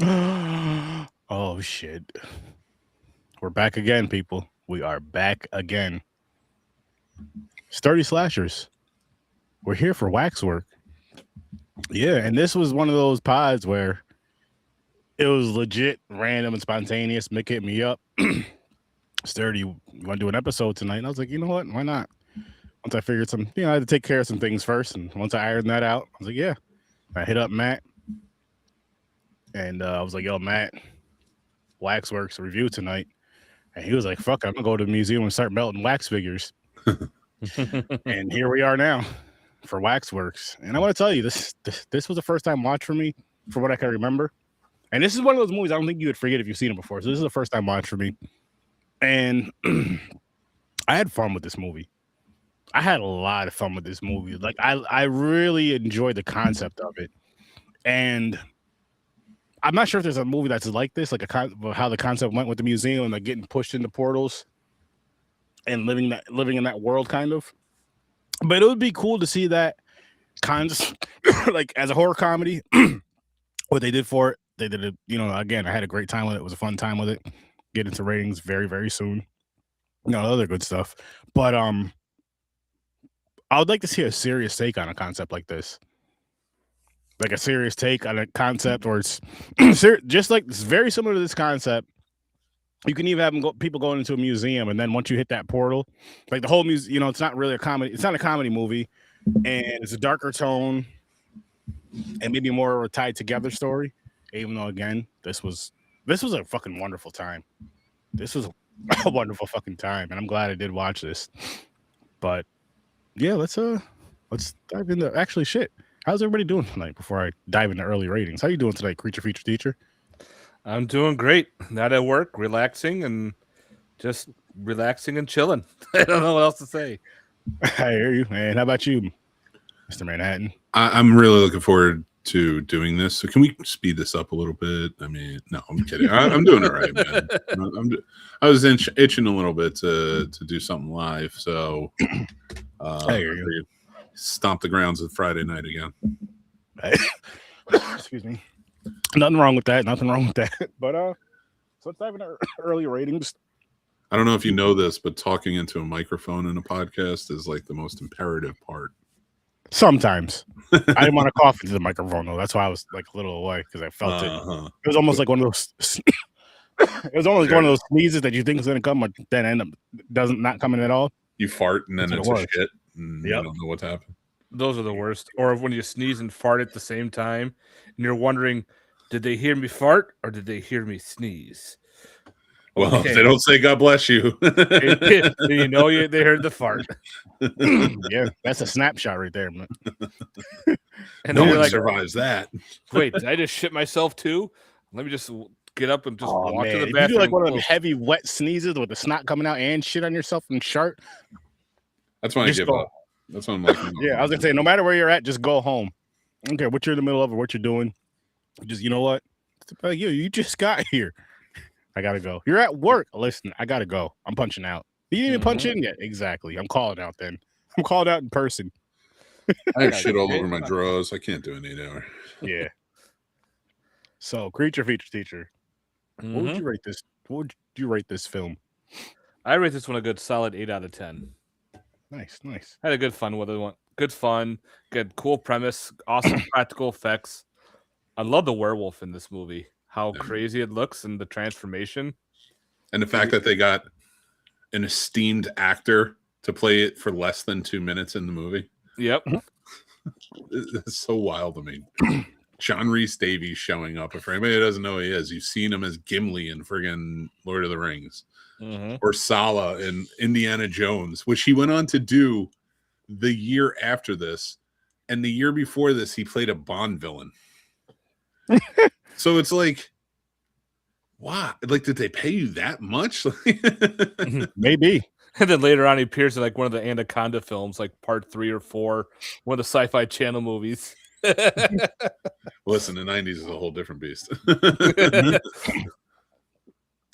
Oh shit. We're back again, people. We are back again. Sturdy slashers. We're here for Waxwork. Yeah, and this was one of those pods where it was legit random and spontaneous. Mick hit me up. Sturdy, you want to do an episode tonight? And I was like, you know what? Why not? Once I figured I had to take care of some things first. And once I ironed that out, I was like, yeah. I hit up Matt and I was like, yo, Matt, Waxworks review tonight. And he was like, fuck it, I'm going to go to the museum and start melting wax figures. And here we are now for Waxworks. And I want to tell you, this was a first time watch for me, from what I can remember. And this is one of those movies I don't think you would forget if you've seen it before. So this is a first time watch for me. And I had fun with this movie. I had a lot of fun with this movie. Like I really enjoyed the concept of it. And I'm not sure if there's a movie that's like this, like how the concept went with the museum and like getting pushed into portals and living in that world kind of. But it would be cool to see that kind of like as a horror comedy. What they did for it, they did it. Again, I had a great time with it. It was a fun time with it. Get into ratings very very soon. Other good stuff. But I would like to see a serious take on a concept like this. Like a serious take on a concept, or it's just like it's very similar to this concept. You can even have people going into a museum, and then once you hit that portal, like the whole museum, it's not really a comedy. It's not a comedy movie, and it's a darker tone, and maybe more of a tied together story. Even though, again, this was a fucking wonderful time. This was a wonderful fucking time, and I'm glad I did watch this. But yeah, let's dive into actually shit. How's everybody doing tonight? Before I dive into early ratings, how you doing tonight, creature feature teacher? I'm doing great. Not at work, relaxing and just relaxing and chilling. I don't know what else to say. I hear you, man. How about you, Mr. Manhattan? I'm really looking forward to doing this. So can we speed this up a little bit? I mean, no, I'm kidding. I'm doing all right, man. I was itching a little bit to do something live. So I hear you. Stomp the grounds of Friday night again. Excuse me. Nothing wrong with that. Nothing wrong with that. But so let's dive into early ratings. I don't know if you know this, but talking into a microphone in a podcast is like the most imperative part. Sometimes I didn't want to cough into the microphone though. That's why I was like a little away because I felt it. It was almost like one of those. It was almost one of those sneezes that you think is going to come, but then end up not coming at all. You fart and then it's a shit. And you don't know what's happened. Those are the worst. Or when you sneeze and fart at the same time, and you're wondering, did they hear me fart or did they hear me sneeze? Well, okay. If they don't say God bless you. You know they heard the fart. Yeah, that's a snapshot right there. And no one survives that. Wait, did I just shit myself too? Let me just get up and just walk to the bathroom. You do like one of them heavy, wet sneezes with the snot coming out and shit on yourself and shart. That's when I give up. That's what I'm like. Yeah, I was gonna say, no matter where you're at, just go home. I don't care what you're in the middle of or what you're doing. Just, you know what? Like you just got here. I gotta go. You're at work. Listen, I gotta go. I'm punching out. You didn't even punch in yet. Exactly. I'm calling out then. I'm called out in person. I have shit all over my drawers. I can't do it anymore. Yeah. So, creature feature teacher. What would you rate this? What would you rate this film? I rate this one a good solid 8 out of 10. Nice. I had a good fun with it. Good fun, good cool premise, awesome practical effects. I love the werewolf in this movie. How crazy it looks and the transformation. And the fact that they got an esteemed actor to play it for less than 2 minutes in the movie. Yep. It's so wild to me. John Rhys Davies showing up. For anybody who doesn't know who he is, you've seen him as Gimli in friggin' Lord of the Rings. Or Sala in Indiana Jones, which he went on to do the year after this. And the year before this, he played a Bond villain. So it's like, wow. Like, did they pay you that much? Maybe. And then later on, he appears in like one of the Anaconda films, like part 3 or 4, one of the Sci-Fi Channel movies. Listen, the 90s is a whole different beast.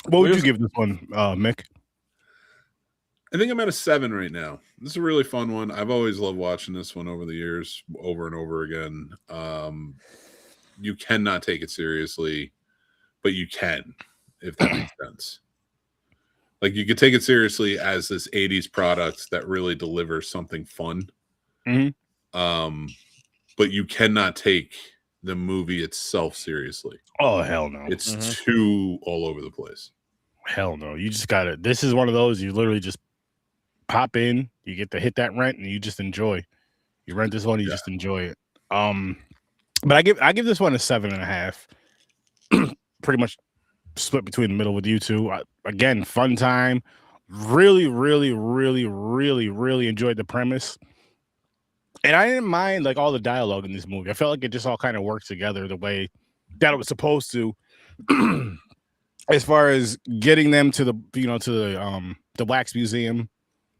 What would you give this one, Mick? I think I'm at a 7 right now. This is a really fun one. I've always loved watching this one over the years, over and over again. You cannot take it seriously. but you can, if that makes sense. Like you could take it seriously as this 80s product that really delivers something fun. But you cannot take the movie itself seriously. Oh, hell no. It's too all over the place. Hell no. You just got to, this is one of those, you literally just pop in, you get to hit that rent, and you just enjoy. You rent this one, you just enjoy it. But I give this one a 7.5. Pretty much split between the middle with you two. Again, fun time. Really, really, really, really, really enjoyed the premise. And I didn't mind like all the dialogue in this movie. I felt like it just all kind of worked together the way that it was supposed to. As far as getting them to the wax museum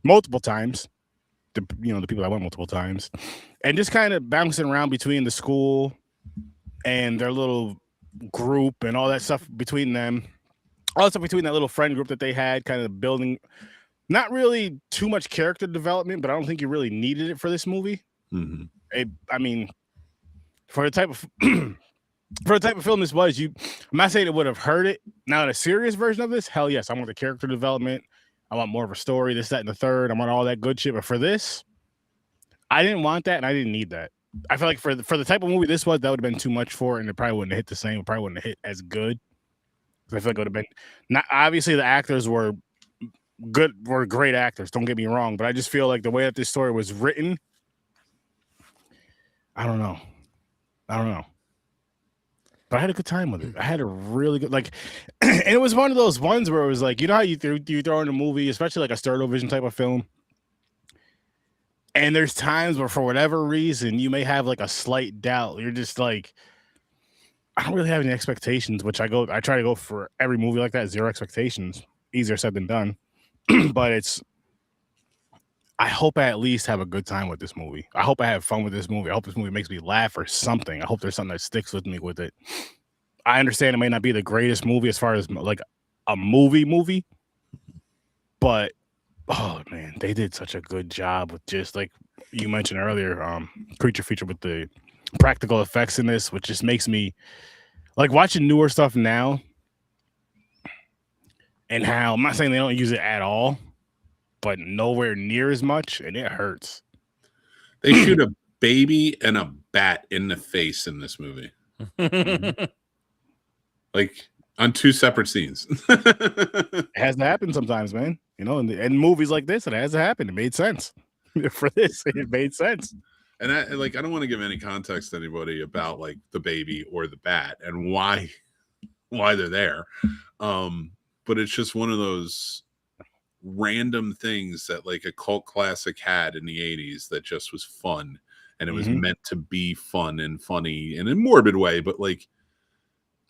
multiple times, the people that went multiple times, and just kind of bouncing around between the school and their little group and all that stuff between them, also between that little friend group that they had, kind of building. Not really too much character development, but I don't think you really needed it for this movie. I mean, for the type of film this was, I'm not saying it would have hurt it. Now, in a serious version of this, hell yes, I want the character development. I want more of a story, this, that, and the third. I want all that good shit. But for this, I didn't want that, and I didn't need that. I feel like for the type of movie this was, that would have been too much for it, and it probably wouldn't have hit the same. It probably wouldn't have hit as good. I feel like it would have been not. Obviously, the actors were great actors. Don't get me wrong, but I just feel like the way that this story was written, I don't know. But I had a good time with it. I had a really good and it was one of those ones where it was like, you know how you throw in a movie, especially like a Sturd-O-Vision type of film, and there's times where for whatever reason you may have like a slight doubt. You're just like, I don't really have any expectations, which I try to go for every movie like that, 0 expectations. Easier said than done. But I hope I at least have a good time with this movie. I hope I have fun with this movie. I hope this movie makes me laugh or something. I hope there's something that sticks with me with it. I understand it may not be the greatest movie as far as like a movie, but oh man, they did such a good job with just like you mentioned earlier, creature feature with the practical effects in this, which just makes me like watching newer stuff now. And how I'm not saying they don't use it at all, but nowhere near as much, and it hurts. They shoot a baby and a bat in the face in this movie. Like on 2 separate scenes. It has to happen sometimes, man. In movies like this, it has to happen. It made sense. For this, it made sense. And I don't want to give any context to anybody about like the baby or the bat and why they're there. But it's just one of those random things that like a cult classic had in the 80s that just was fun, and it was meant to be fun and funny in a morbid way, but like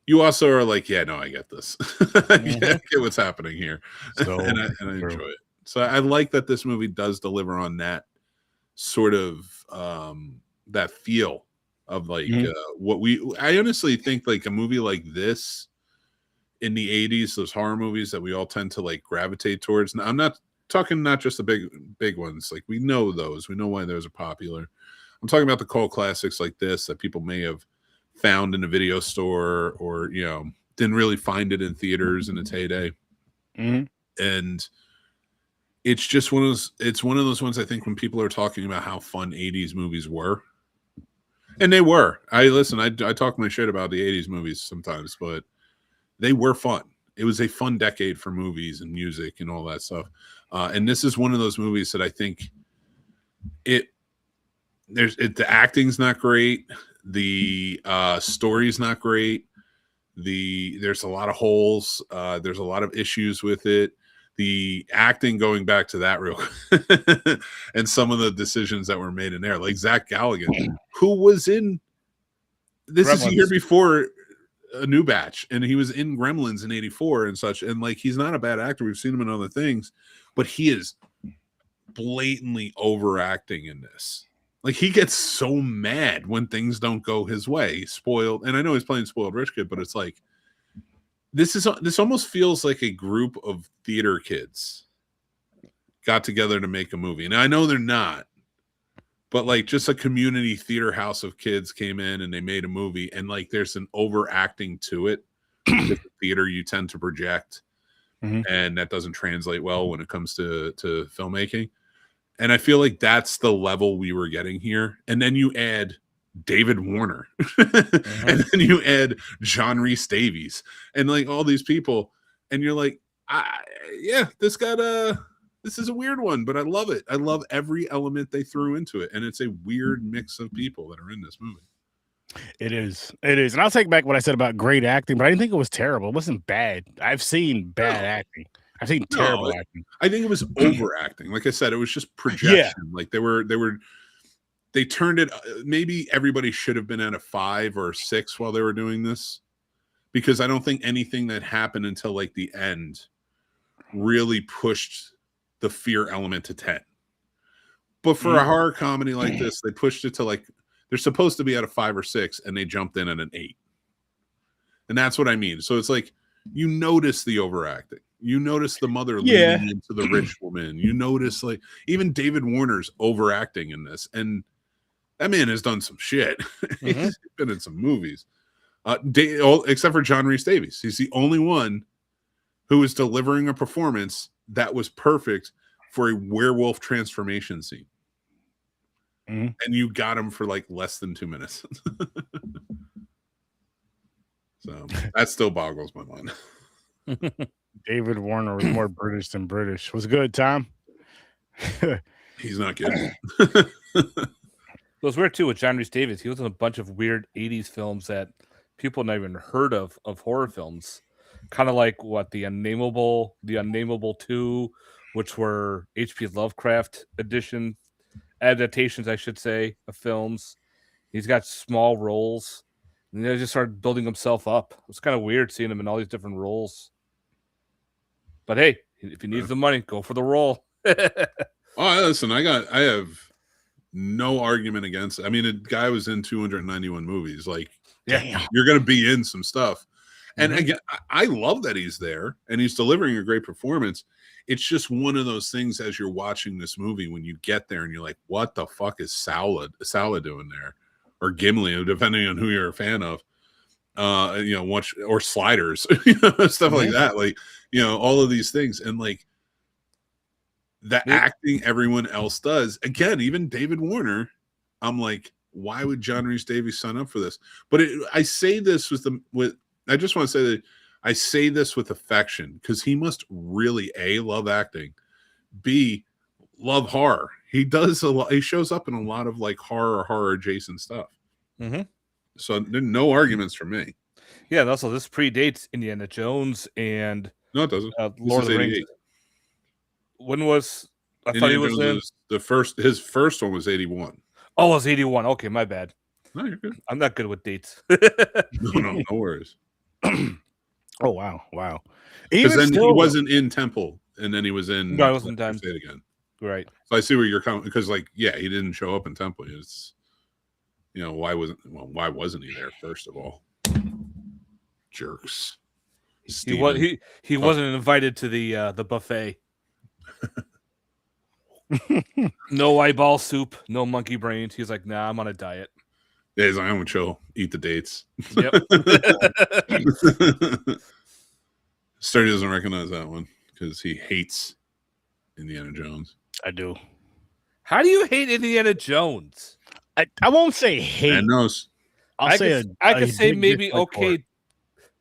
you also are like, yeah, no, I get this. I get what's happening here. So and I enjoy it. So I like that this movie does deliver on that sort of that feel of like I honestly think like a movie like this in the 80s, those horror movies that we all tend to like gravitate towards. Now, I'm not talking not just the big ones. Like we know those. We know why those are popular. I'm talking about the cult classics like this that people may have found in a video store or, didn't really find it in theaters in its heyday. And it's just one of those ones I think when people are talking about how fun 80s movies were. And they were. I talk my shit about the 80s movies sometimes, but they were fun. It was a fun decade for movies and music and all that stuff. And this is one of those movies that I think the acting's not great. The story's not great. There's a lot of holes. There's a lot of issues with it. The acting, going back to that real quick, and some of the decisions that were made in there, like Zach Galligan, who was in this Gremlins. Is a year before A New Batch, and he was in Gremlins in '84 and such, and like he's not a bad actor. We've seen him in other things, but he is blatantly overacting in this. Like he gets so mad when things don't go his way. Spoiled, and I know he's playing spoiled rich kid, but it's like this almost feels like a group of theater kids got together to make a movie. And I know they're not, but like just a community theater house of kids came in and they made a movie, and like there's an overacting to it because the theater you tend to project, and that doesn't translate well when it comes to filmmaking. And I feel like that's the level we were getting here. And then you add David Warner, and then you add John Rhys Davies, and like all these people, and you're like, this is a weird one, but I love it. I love every element they threw into it, and it's a weird mix of people that are in this movie. It is, and I'll take back what I said about great acting, but I didn't think it was terrible. It wasn't bad. I've seen bad acting. I've seen terrible acting. I think it was overacting. Like I said, it was just projection. Yeah. Like they turned it. Maybe everybody should have been at a 5 or 6 while they were doing this, because I don't think anything that happened until like the end really pushed the fear element to 10. But for a horror comedy like this, they pushed it to like, they're supposed to be at a 5 or 6, and they jumped in at an 8. And that's what I mean. So it's like, you notice the overacting. You notice the mother leaning into the rich woman. You notice like even David Warner's overacting in this. And that man has done some shit. He's been in some movies. Except for John Rhys Davies. He's the only one who is delivering a performance that was perfect for a werewolf transformation scene. And you got him for like less than 2 minutes. So that still boggles my mind. David Warner was more British than British. Was good, Tom? He's not kidding. It was weird too with John Rhys Davies. He was in a bunch of weird 80s films that people never even heard of horror films. Kind of like what the Unnameable 2, which were H.P. Lovecraft adaptations, I should say, of films. He's got small roles, and he just started building himself up. It was kind of weird seeing him in all these different roles. But hey, if he needs the money, go for the role. Listen, I have no argument against it. I mean, the guy was in 291 movies. Like, you're going to be in some stuff. And again, I love that he's there and he's delivering a great performance. It's just one of those things as you're watching this movie, when you get there and you're like, what the fuck is Sala doing there? Or Gimli, depending on who you're a fan of. Or Sliders, stuff like that. Like, all of these things. And like the acting everyone else does, again, even David Warner, I'm like, why would John Rhys Davies sign up for this? But I say this I just want to say that I say this with affection, because he must really A, love acting, B, love horror. He does a lot. He shows up in a lot of like horror adjacent stuff. So there are no arguments for me. Yeah, and also this predates Indiana Jones and no, it doesn't. Lord of the Rings. When was thought he was in his first one was 81. Oh, it was 81. Okay, my bad. No, you're good. I'm not good with dates. No worries. Oh wow. Because then he wasn't in Temple, and then he was in. No, I wasn't done again. Right. So I see where you're coming, because he didn't show up in Temple. It's why wasn't he there first of all? Jerks. He wasn't invited to the buffet. No eyeball soup, no monkey brains. He's like, nah, I'm on a diet. Yeah, he's like, I'm gonna chill, eat the dates. Yep. Sturdy doesn't recognize that one because he hates Indiana Jones. I do. How do you hate Indiana Jones? I won't say hate. I knows. I could say maybe okay.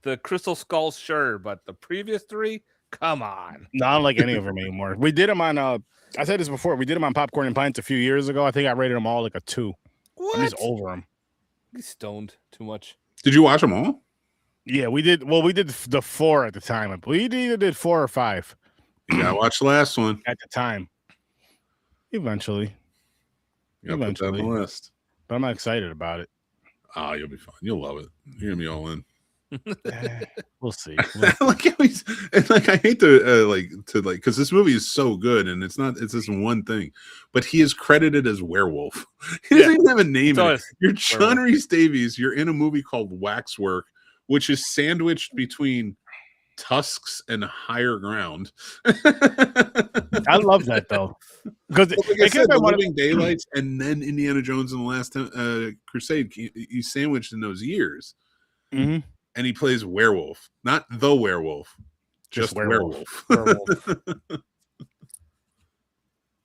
The Crystal Skulls, sure, but the previous 3, come on. No, I don't like any of them anymore. We did them on. I said this before. We did them on Popcorn and Pints a few years ago. I think I rated them all like a 2. What? I'm just over them. He's stoned too much. Did you watch them all? Yeah, we did. Well, we did the 4 at the time. We either did 4 or 5. Yeah, I watched the last one at the time. Eventually. Put that on the list. But I'm not excited about it. Oh, you'll be fine. You'll love it. You're gonna be all in. We'll see. I hate to because this movie is so good, and it's this one thing, but he is credited as werewolf. He doesn't even have a name. You're John Rhys Davies. You're in a movie called Waxwork, which is sandwiched between Tusks and Higher Ground. I love that though, because like the Living Daylights and then Indiana Jones and the Last Crusade. He's sandwiched in those years. and he plays werewolf, not the werewolf, just werewolf. Werewolf.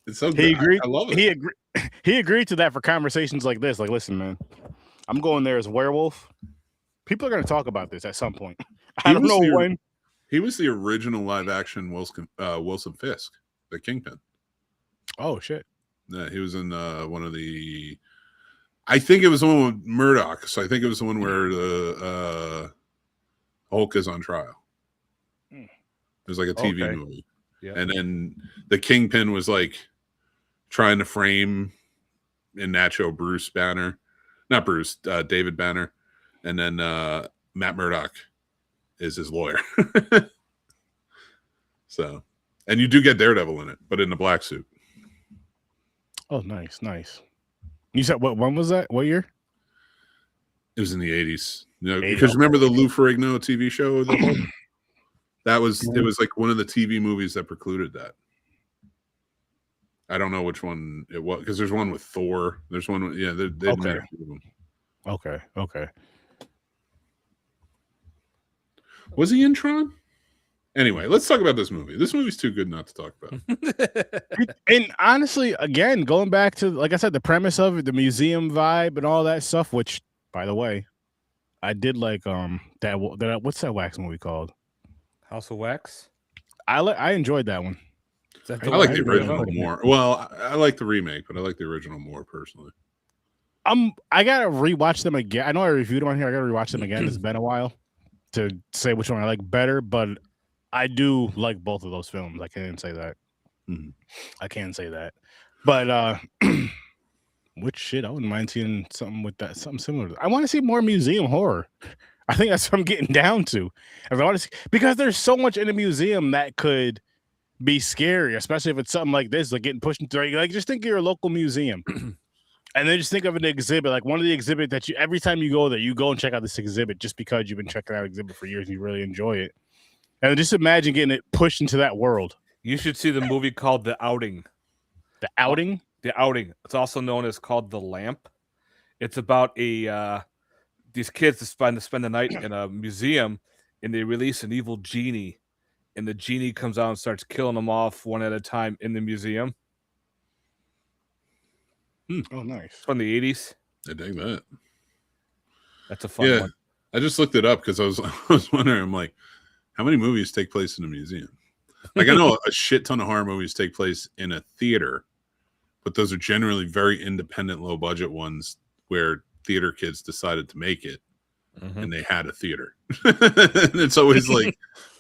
It's so He good. agreed. I love it. He agreed to that for conversations like this. Like, listen, man, I'm going there as werewolf. People are going to talk about this at some point. I don't know when. He was the original live action Wilson Fisk, the Kingpin. Oh shit! Yeah, he was in one of the. I think it was the one with Murdoch. So I think it was the one where the Hulk is on trial. It was like a TV movie, and then the Kingpin was like trying to frame in Nacho David Banner, and then Matt Murdock is his lawyer. So, and you do get Daredevil in it, but in a black suit. Oh, nice. You said when was that? What year? It was in the 80s. Because remember the Lou Ferrigno TV show? That was it was like one of the TV movies that precluded that. I don't know which one it was, because there's one with Thor. There's one with, they made a few of them. Okay. Was he in Tron? Anyway, let's talk about this movie. This movie's too good not to talk about. And honestly, again, going back to, like I said, the premise of it, the museum vibe and all that stuff, which, by the way, I did like that what's that wax movie called? House of Wax? I enjoyed that one. I like the original more. Well, I like the remake, but I like the original more personally. I gotta rewatch them again. I know I reviewed them on here. I gotta rewatch them again. It's been a while to say which one I like better, but I do like both of those films. I can't say that. Mm-hmm. I can say that. But which shit, I wouldn't mind seeing something with that, something similar. I want to see more museum horror. I think that's what I'm getting down to. I want to see, because there's so much in a museum that could be scary, especially if it's something like this, like getting pushed into, like, just think of your local museum. And then just think of an exhibit, like one of the exhibits that you, every time you go there, you go and check out this exhibit just because you've been checking out exhibit for years and you really enjoy it. And just imagine getting it pushed into that world. You should see the movie called The Outing. The Outing? The Outing. It's also known as called The Lamp. It's about these kids that spend the night in a museum, and they release an evil genie, and the genie comes out and starts killing them off one at a time in the museum. Oh, nice. It's from the 80s. I dig that. That's a fun one. I just looked it up because I was wondering, I'm like, how many movies take place in a museum? Like, I know a shit ton of horror movies take place in a theater, but those are generally very independent, low budget ones where theater kids decided to make it, and they had a theater. And it's always like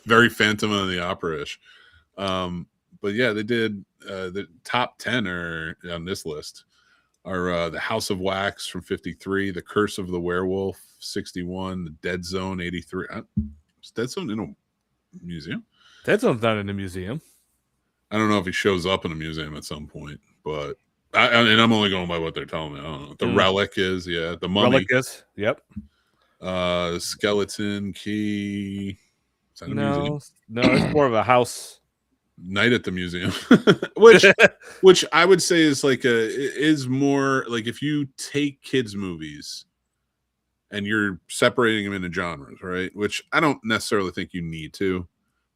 very Phantom of the Opera-ish. But yeah, they did the top 10 are on this list are The House of Wax from 53, The Curse of the Werewolf 61, The Dead Zone 83. Is Dead Zone in a museum? Dead Zone's not in a museum. I don't know if he shows up in a museum at some point, but and I'm only going by what they're telling me. I don't know. The Relic is, the Mummy. Relic is, yep. Skeleton Key. Is that a museum? No, it's more of a house. Night at the Museum, which I would say is like is more like if you take kids movies and you're separating them into genres, right? Which I don't necessarily think you need to,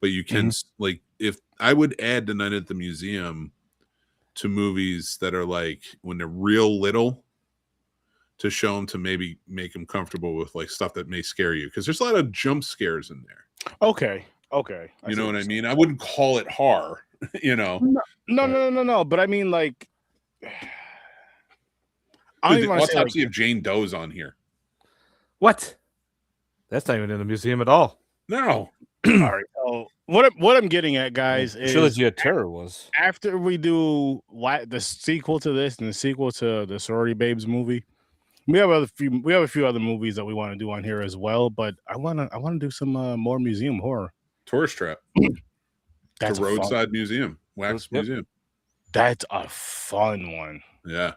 but you can like if I would add the Night at the Museum to movies that are like when they're real little, to show them, to maybe make them comfortable with like stuff that may scare you, because there's a lot of jump scares in there. Okay. You know what I mean? I wouldn't call it horror, No. But I mean, like, the Autopsy of Jane Doe's on here. What? That's not even in the museum at all. No. All right. So what I'm getting at, guys, is Trilogy of Terror was after we do the sequel to this and the sequel to the Sorority Babes movie. We have a few other movies that we want to do on here as well, but I want to do some more museum horror. Tourist Trap. That's the Roadside Museum, Wax Museum. That's a fun one. Yeah.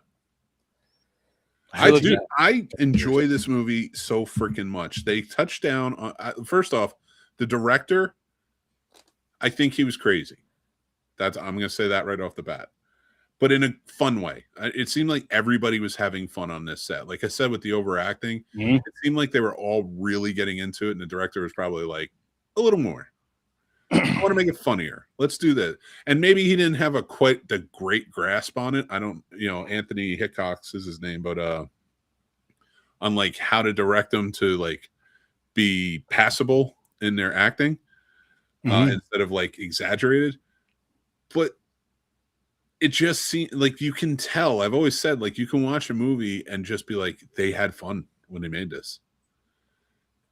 I enjoy this movie so freaking much. They touched down on, first off, the director. I think he was crazy. I'm going to say that right off the bat. but in a fun way. It seemed like everybody was having fun on this set. Like I said, with the overacting, it seemed like they were all really getting into it, and the director was probably like, a little more. I want to make it funnier. Let's do that. And maybe he didn't have quite the great grasp on it. I don't, Anthony Hickox is his name, but on like how to direct them to like be passable in their acting instead of like exaggerated. But it just seems like you can tell. I've always said, like, you can watch a movie and just be like, they had fun when they made this.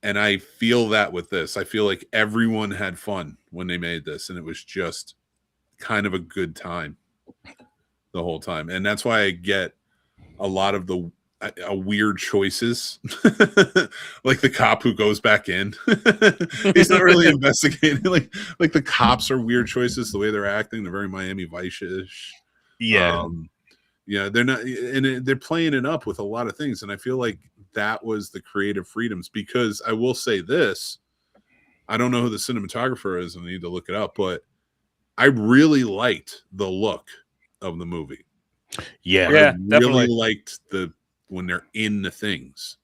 And I feel that with this. I feel like everyone had fun when they made this, and it was just kind of a good time the whole time. And that's why I get a lot of the weird choices, like the cop who goes back in. He's not really investigating. Like the cops are weird choices, the way they're acting. They're very Miami Vice-ish. Yeah. They're not, and they're playing it up with a lot of things. And I feel like that was the creative freedoms, because I will say this, I don't know who the cinematographer is, and I need to look it up, but I really liked the look of the movie. Yeah, I really definitely liked when they're in the things.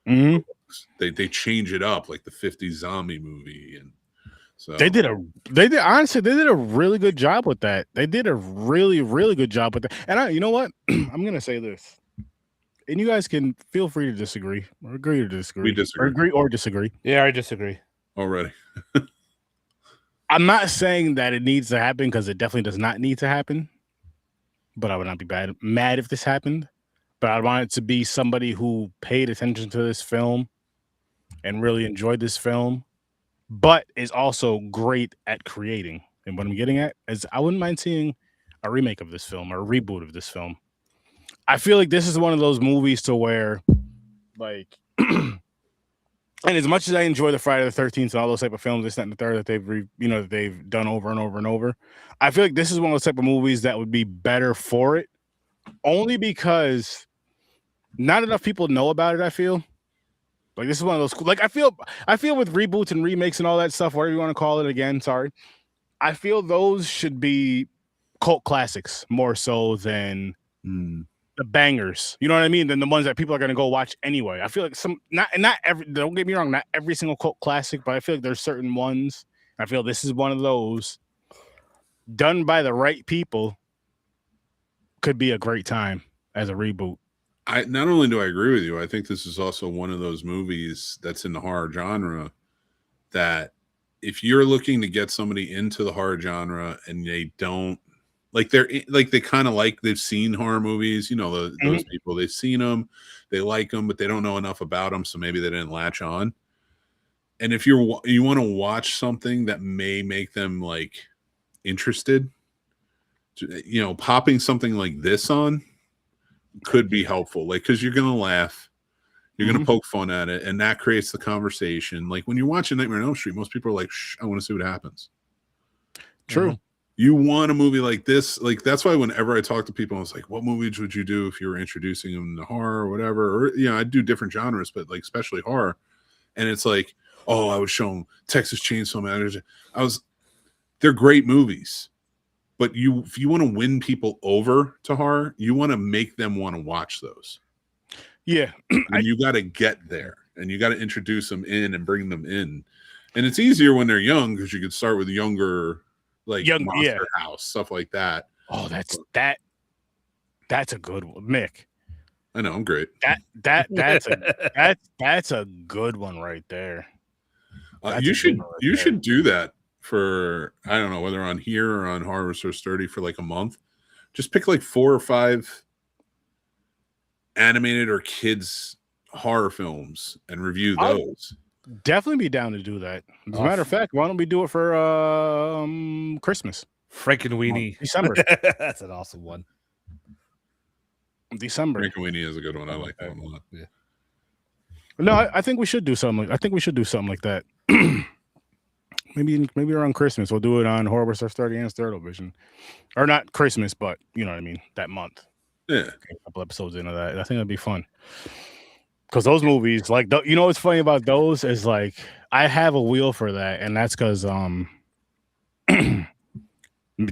They change it up like the 50s zombie movie, and so they did honestly, they did a really good job with that. They did a really, really good job with that. And you know what? I'm gonna say this, and you guys can feel free to disagree or agree to disagree. We disagree. Or agree or disagree. Yeah, I disagree already. I'm not saying that it needs to happen, because it definitely does not need to happen. But I would not be mad if this happened. But I want it to be somebody who paid attention to this film and really enjoyed this film, but is also great at creating. And what I'm getting at is, I wouldn't mind seeing a remake of this film or a reboot of this film. I feel like this is one of those movies to where, like, and as much as I enjoy the Friday the 13th and all those type of films, this, that, and the third that they've done over and over and over, I feel like this is one of those type of movies that would be better for it, only because not enough people know about it. I feel like this is one of those, like, I feel with reboots and remakes and all that stuff, whatever you want to call it again, sorry, I feel those should be cult classics more so than the bangers, you know what I mean, than the ones that people are going to go watch anyway. I feel like not every, don't get me wrong, not every single cult classic, but I feel like there's certain ones. I feel this is one of those, done by the right people, could be a great time as a reboot. Not only do I agree with you, I think this is also one of those movies that's in the horror genre that if you're looking to get somebody into the horror genre and they don't, like, they kind of like, they've seen horror movies, those people, they've seen them, they like them, but they don't know enough about them, so maybe they didn't latch on. And if you want to watch something that may make them like interested, popping something like this on could be helpful, like, because you're gonna laugh, you're gonna poke fun at it, and that creates the conversation. Like when you're watching Nightmare on Elm Street, most people are like, I want to see what happens. True. You want a movie like this, like, that's why whenever I talk to people, I was like, what movies would you do if you were introducing them to horror or whatever? Or I do different genres, but like especially horror. And it's like, oh, I would show them Texas Chainsaw Massacre. They're great movies. But if you want to win people over to horror, you want to make them want to watch those. Yeah. And you got to get there, and you got to introduce them in and bring them in. And it's easier when they're young, because you could start with younger, like Monster House, stuff like that. Oh, that's a good one, Mick. I know, I'm great. That's a good one right there. You should do that for, I don't know whether on here or on Horror So Sturdy, for like a month. Just pick like 4 or 5 animated or kids horror films and review those. Definitely be down to do that. As a matter of fact, why don't we do it for Christmas? Frankenweenie. December. That's an awesome one. December. Frankenweenie is a good one. I like that one a lot. Yeah. No, I think we should do something. I think we should do something like that. Maybe around Christmas we'll do it on Horror So Sturdy and Sturd-O-Vision, or not Christmas, but you know what I mean, that month. Yeah, a couple episodes into that. I think that'd be fun. Because those movies, like, what's funny about those is, like, I have a wheel for that, and that's because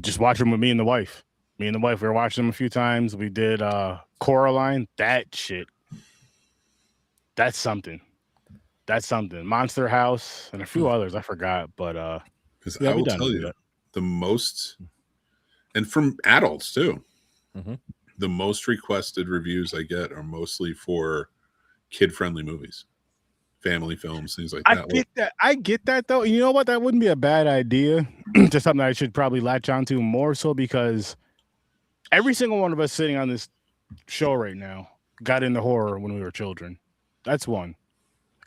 just watch them with me and the wife. Me and the wife, we were watching them a few times. We did Coraline. That shit. That's something. That's something. Monster House and a few others. I forgot. But because yeah, I will tell you the most, and from adults too, the most requested reviews I get are mostly for kid-friendly movies, family films, things like that. I get that though. You know what? That wouldn't be a bad idea. Just something I should probably latch onto more so, because every single one of us sitting on this show right now got into horror when we were children. That's one.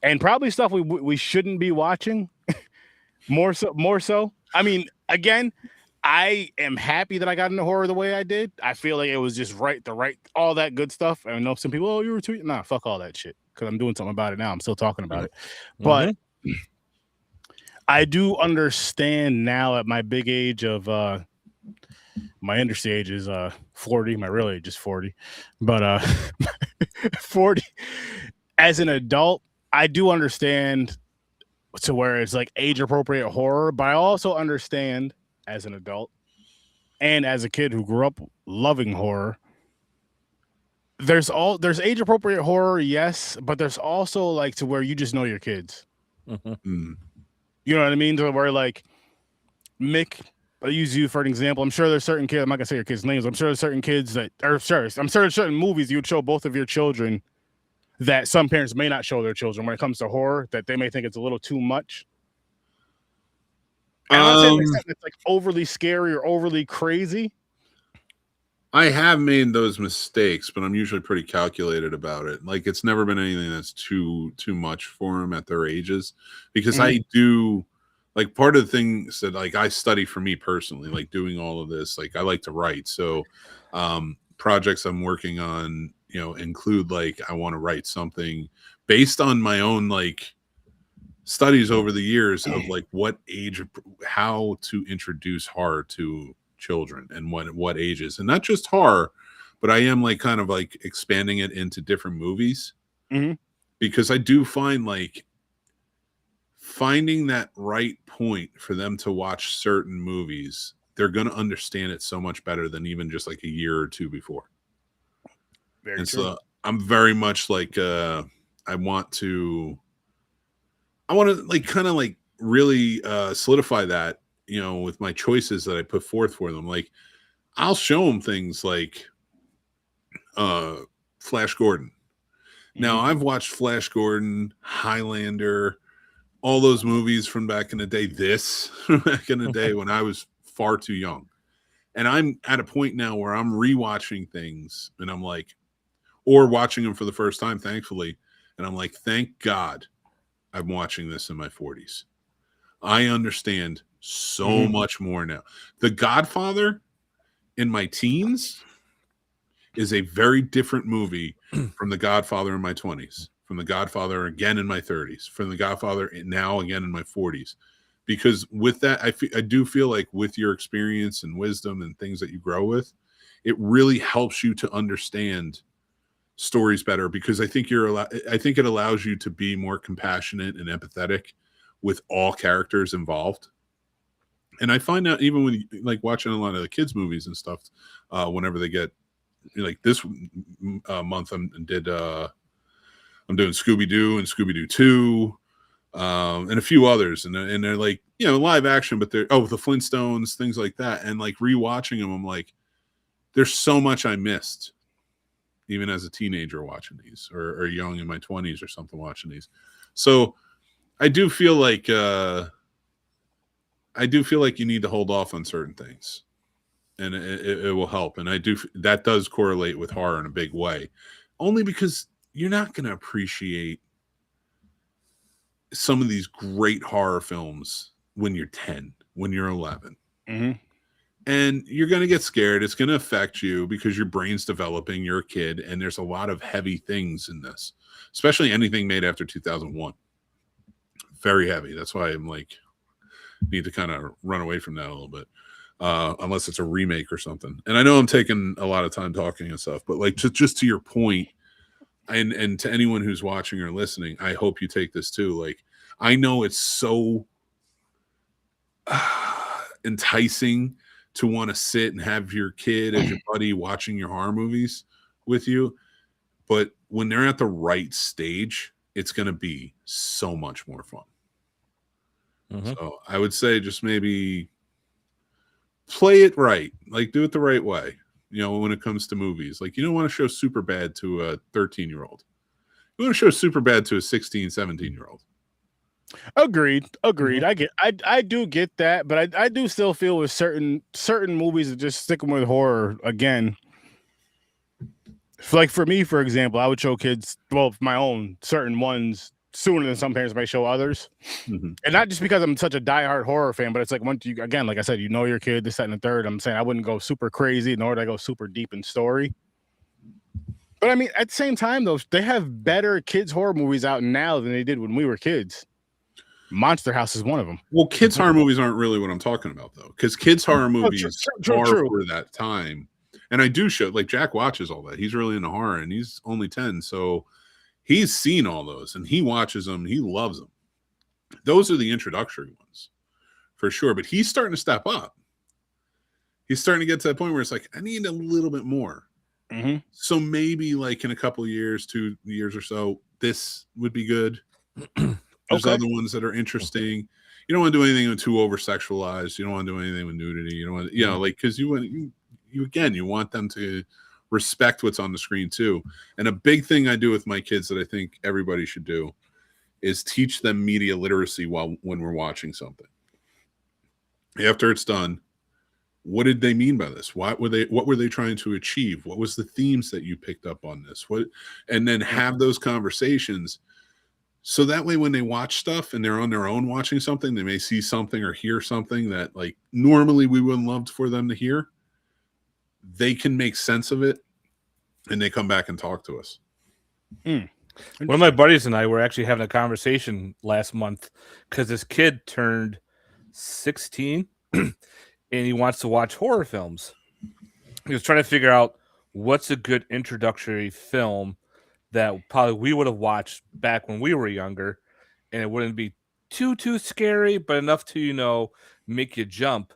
And probably stuff we shouldn't be watching. More so. I mean, again, I am happy that I got into horror the way I did. I feel like it was just all that good stuff. I know some people, oh, you were tweeting. Nah, fuck all that shit. Because I'm doing something about it now. I'm still talking about it. But I do understand now at my big age of my industry age is 40. My real age is 40. But 40 as an adult, I do understand to where it's like age appropriate horror, but I also understand as an adult and as a kid who grew up loving horror, there's age appropriate horror, yes, but there's also like to where you just know your kids. You know what I mean? To where like Mick, I'll use you for an example. I'm sure there's certain kids, I'm not gonna say your kids' names. I'm sure there's certain kids I'm sure there's certain movies you would show both of your children that some parents may not show their children when it comes to horror, that they may think it's a little too much. And I'm not saying it's like overly scary or overly crazy. I have made those mistakes, but I'm usually pretty calculated about it. Like, it's never been anything that's too much for them at their ages, because I do, like, part of the things that like I study for me personally, like doing all of this, like I like to write. So projects I'm working on, you know, include like I want to write something based on my own like studies over the years of like what age, how to introduce horror to children and what ages, and not just horror, but I am like kind of like expanding it into different movies, because I do find like finding that right point for them to watch certain movies, they're going to understand it so much better than even just like a year or two before. Very and true. So I'm very much like I want to like kind of like really solidify that, you know, with my choices that I put forth for them. Like I'll show them things like Flash Gordon. Now I've watched Flash Gordon, Highlander, all those movies from back in the day, back in the day when I was far too young. And I'm at a point now where I'm rewatching things and I'm like, or watching them for the first time, thankfully. And I'm like, thank God I'm watching this in my 40s. I understand so much more now. The Godfather in my teens is a very different movie from The Godfather in my 20s, from The Godfather again in my 30s, from The Godfather now again in my 40s. Because with that, I do feel like with your experience and wisdom and things that you grow with, it really helps you to understand stories better, because I think it allows you to be more compassionate and empathetic with all characters involved. And I find out even when like watching a lot of the kids movies and stuff, whenever they get like this month, I'm doing Scooby-Doo and Scooby-Doo 2, and a few others, and they're like, you know, live action, but they're the Flintstones, things like that. And like rewatching them, I'm like, there's so much I missed, even as a teenager watching these, or young in my 20s or something watching these. So I do feel like you need to hold off on certain things, and it will help. And that does correlate with horror in a big way, only because you're not going to appreciate some of these great horror films when you're 10, when you're 11. And you're going to get scared. It's going to affect you because your brain's developing. You're a kid, and there's a lot of heavy things in this, especially anything made after 2001. Very heavy. That's why I'm like, need to kind of run away from that a little bit, unless it's a remake or something. And I know I'm taking a lot of time talking and stuff, but like just to your point, and to anyone who's watching or listening, I hope you take this too. Like, I know it's so enticing to want to sit and have your kid as your buddy watching your horror movies with you. But when they're at the right stage, it's going to be so much more fun. So I would say just maybe play it right. Like, do it the right way. When it comes to movies, like, you don't want to show Superbad to a 13-year-old. You want to show Superbad to a 16, 17-year-old. Agreed. I do get that, but I do still feel with certain movies, just sticking with horror again. Like for me, for example, I would show kids, my own certain ones sooner than some parents may show others. And not just because I'm such a diehard horror fan, but it's like, once you, again, like I said, your kid, this, that, and the third. I'm saying I wouldn't go super crazy, nor would I go super deep in story. But I mean, at the same time, though, they have better kids' horror movies out now than they did when we were kids. Monster House is one of them. Well, kids' horror movies aren't really what I'm talking about, though, because kids' horror movies are for that time. And I do show, like, Jack watches all that. He's really into horror, and he's only 10, so he's seen all those, and he watches them. He loves them. Those are the introductory ones, for sure. But he's starting to step up. He's starting to get to that point where it's like, I need a little bit more. So maybe, like, in a couple of years, 2 years or so, this would be good. There's other ones that are interesting. You don't want to do anything too over sexualized. You don't want to do anything with nudity. You don't want, like, because you want them to respect what's on the screen too. And a big thing I do with my kids that I think everybody should do is teach them media literacy when we're watching something. After it's done, what did they mean by this? What were they trying to achieve? What was the themes that you picked up on this? And then have those conversations. So that way, when they watch stuff and they're on their own watching something, they may see something or hear something that, like, normally we wouldn't love for them to hear. They can make sense of it, and they come back and talk to us. One of my buddies and I were actually having a conversation last month because this kid turned 16 and he wants to watch horror films. He was trying to figure out what's a good introductory film that probably we would have watched back when we were younger, and it wouldn't be too scary, but enough to, make you jump.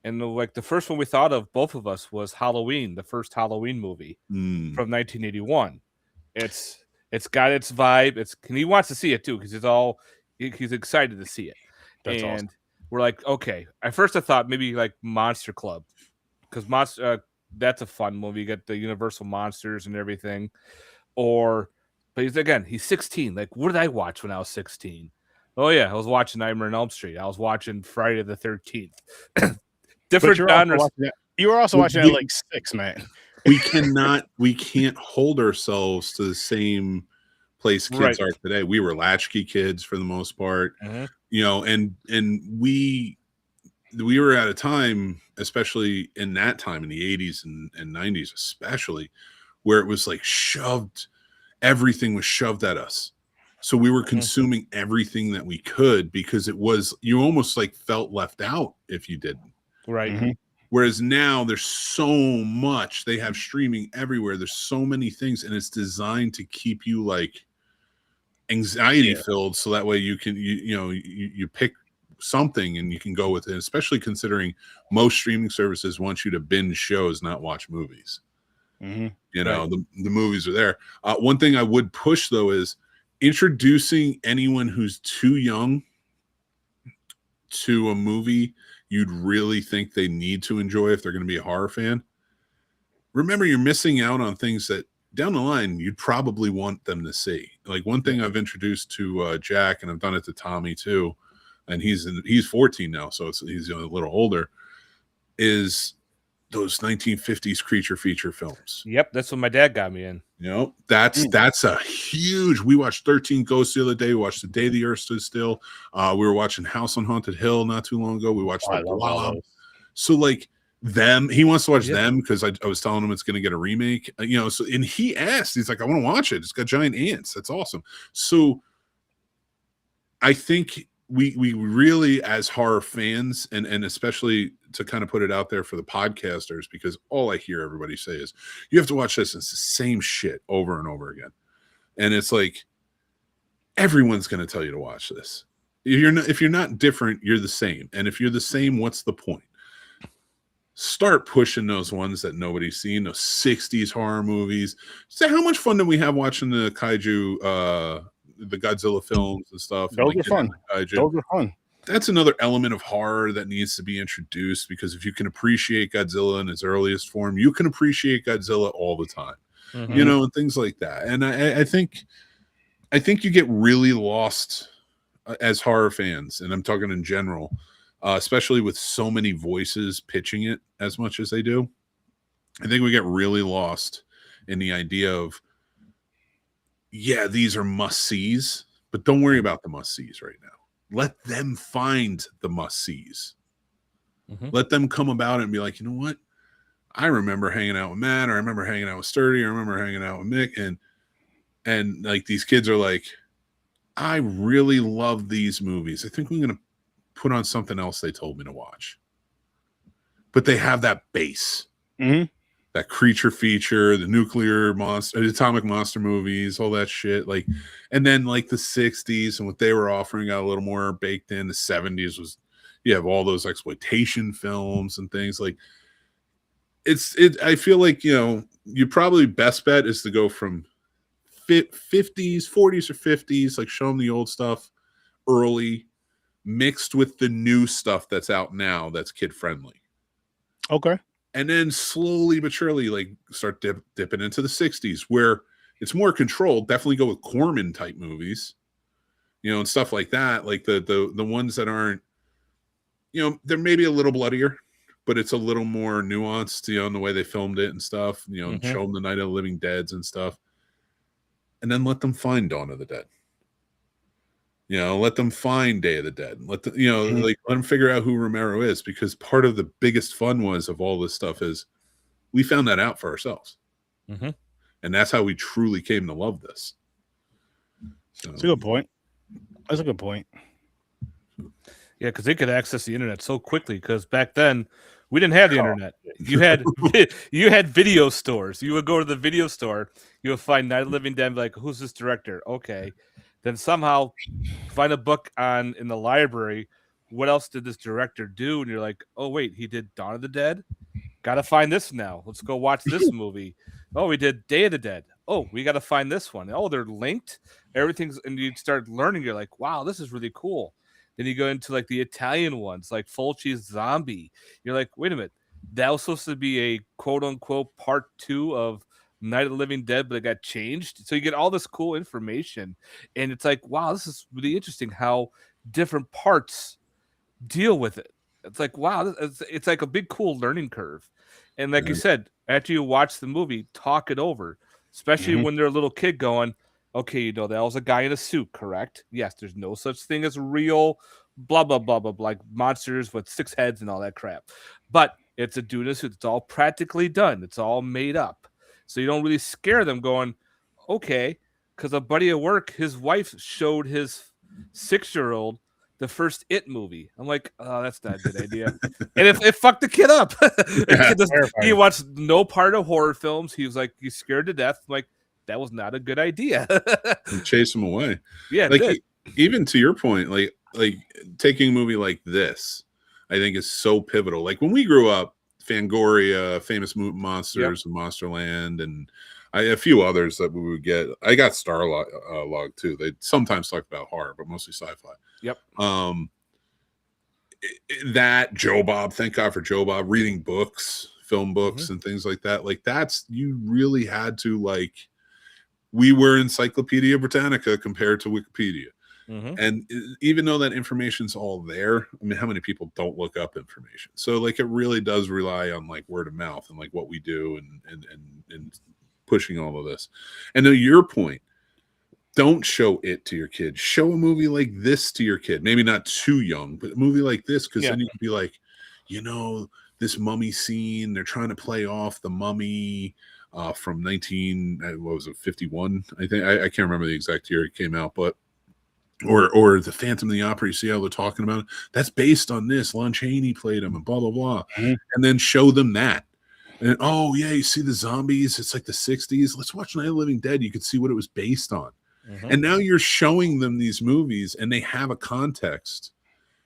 And like the first one we thought of, both of us, was Halloween, the first Halloween movie from 1981. It's got its vibe. He wants to see it too, because he's excited to see it. That's awesome. We're like, okay. At first I thought maybe like Monster Club, because that's a fun movie. You get the Universal monsters and everything. But he's 16. Like, what did I watch when I was 16? Oh yeah, I was watching Nightmare on Elm Street. I was watching Friday the 13th. Different genres. You were also watching at like 6, man. We can't hold ourselves to the same place kids are today. We were latchkey kids for the most part, and we were at a time, especially in that time in the 80s and 90s, especially, where it was like everything was shoved at us. So we were consuming everything that we could, because you almost like felt left out if you didn't. Right. Whereas now there's so much, they have streaming everywhere. There's so many things, and it's designed to keep you like anxiety filled. So that way you can, you pick something and you can go with it, especially considering most streaming services want you to binge shows, not watch movies. The movies are there. One thing I would push though is introducing anyone who's too young to a movie you'd really think they need to enjoy if they're going to be a horror fan. Remember, you're missing out on things that down the line you'd probably want them to see. Like, one thing I've introduced to Jack, and I've done it to Tommy too, and he's 14 now, so he's a little older, is those 1950s creature feature films. Yep, that's what my dad got me in. That's a huge. We watched 13 Ghosts the other day. We watched The Day the Earth Stood Still. We were watching House on Haunted Hill not too long ago. We watched The Blob. So like them, he wants to watch them because I was telling him it's going to get a remake. So, and he asked, he's like, I want to watch it. It's got giant ants. That's awesome. So I think we really, as horror fans, and especially to kind of put it out there for the podcasters, because all I hear everybody say is, you have to watch this. It's the same shit over and over again. And it's like, everyone's going to tell you to watch this. If you're not different, you're the same. And if you're the same, what's the point? start pushing those ones that nobody's seen, those 60s horror movies. So how much fun did we have watching the kaiju, the Godzilla films and stuff? Those are fun. Those are fun. That's another element of horror that needs to be introduced, because if you can appreciate Godzilla in its earliest form, you can appreciate Godzilla all the time, you know, and things like that. And I think you get really lost as horror fans, and I'm talking in general, especially with so many voices pitching it as much as they do. I think we get really lost in the idea of, yeah, these are must-sees, but don't worry about the must-sees right now. Let them find the must-sees. Let them come about it and be like, you know what? I remember hanging out with Matt, or I remember hanging out with Sturdy, or I remember hanging out with Mick, and like these kids are like, I really love these movies. I think I'm going to put on something else they told me to watch. But they have that base. That creature feature, the nuclear monster, the atomic monster movies, all that shit. Like, and then like the 60s and what they were offering got a little more baked in. The 70s was, you have all those exploitation films and things. Like, I feel like, you know, you probably best bet is to go from 50s, 40s or 50s, like show them the old stuff early, mixed with the new stuff that's out now that's kid friendly. Okay. And then slowly but surely, like, start dipping into the 60s where it's more controlled. Definitely go with Corman type movies, you know, and stuff like that. Like the ones that aren't, you know, they're maybe a little bloodier, but it's a little more nuanced, you know, in the way they filmed it and stuff, you know, and show them the Night of the Living Deads and stuff. And then let them find Dawn of the Dead. You know, let them find Day of the Dead. Let them, you know, like, let them figure out who Romero is, because part of the biggest fun of all this stuff is we found that out for ourselves. And that's how we truly came to love this. So, that's a good point. That's a good point. Yeah, because they could access the internet so quickly, because back then we didn't have the internet. You had video stores. You would go to the video store, you would find Night of the Living Dead, like, who's this director? Okay. Then somehow find a book in the library. What else did this director do? And you're like, oh, wait, he did Dawn of the Dead? Got to find this now. Let's go watch this movie. Oh, we did Day of the Dead. Oh, we got to find this one. Oh, they're linked. Everything's, and you start learning. You're like, wow, this is really cool. Then you go into like the Italian ones, like Fulci's Zombie. You're like, wait a minute. That was supposed to be a quote unquote part 2 of Night of the Living Dead, but it got changed. So you get all this cool information, and it's like, wow, this is really interesting how different parts deal with it. It's like, wow, it's like a big cool learning curve. And like you said, after you watch the movie, talk it over, especially when they're a little kid going, okay, you know, that was a guy in a suit, correct? Yes, there's no such thing as real blah, blah, blah, blah, like monsters with 6 heads and all that crap. But it's a dude in a suit. It's all practically done. It's all made up. So you don't really scare them going, okay, because a buddy at work, his wife showed his 6-year-old the first It movie. I'm like, oh, that's not a good idea. And it fucked the kid up. He watched no part of horror films. He was like, he's scared to death. I'm like, that was not a good idea. Chase him away. Yeah, like even to your point, like taking a movie like this, I think is so pivotal. Like when we grew up, Fangoria, Famous Monsters, and Monsterland, and a few others that we would get. I got Starlog too. They sometimes talk about horror, but mostly sci-fi. Yep. That Joe Bob, thank God for Joe Bob, reading books, film books, and things like that. Like you really had to, like, we were Encyclopedia Britannica compared to Wikipedia. And even though that information's all there, I mean, how many people don't look up information? So like, it really does rely on like word of mouth and like what we do and pushing all of this. And to your point, don't show it to your kid. Show a movie like this to your kid. Maybe not too young, but a movie like this, because then you can be like, you know, this mummy scene, they're trying to play off the mummy from 51? I think I can't remember the exact year it came out, but or the Phantom of the Opera, you see how they're talking about it? That's based on this. Lon Chaney played him and blah, blah, blah. And then show them that. And, oh, yeah, you see the zombies? It's like the 60s. Let's watch Night of the Living Dead. You can see what it was based on. And now you're showing them these movies, and they have a context.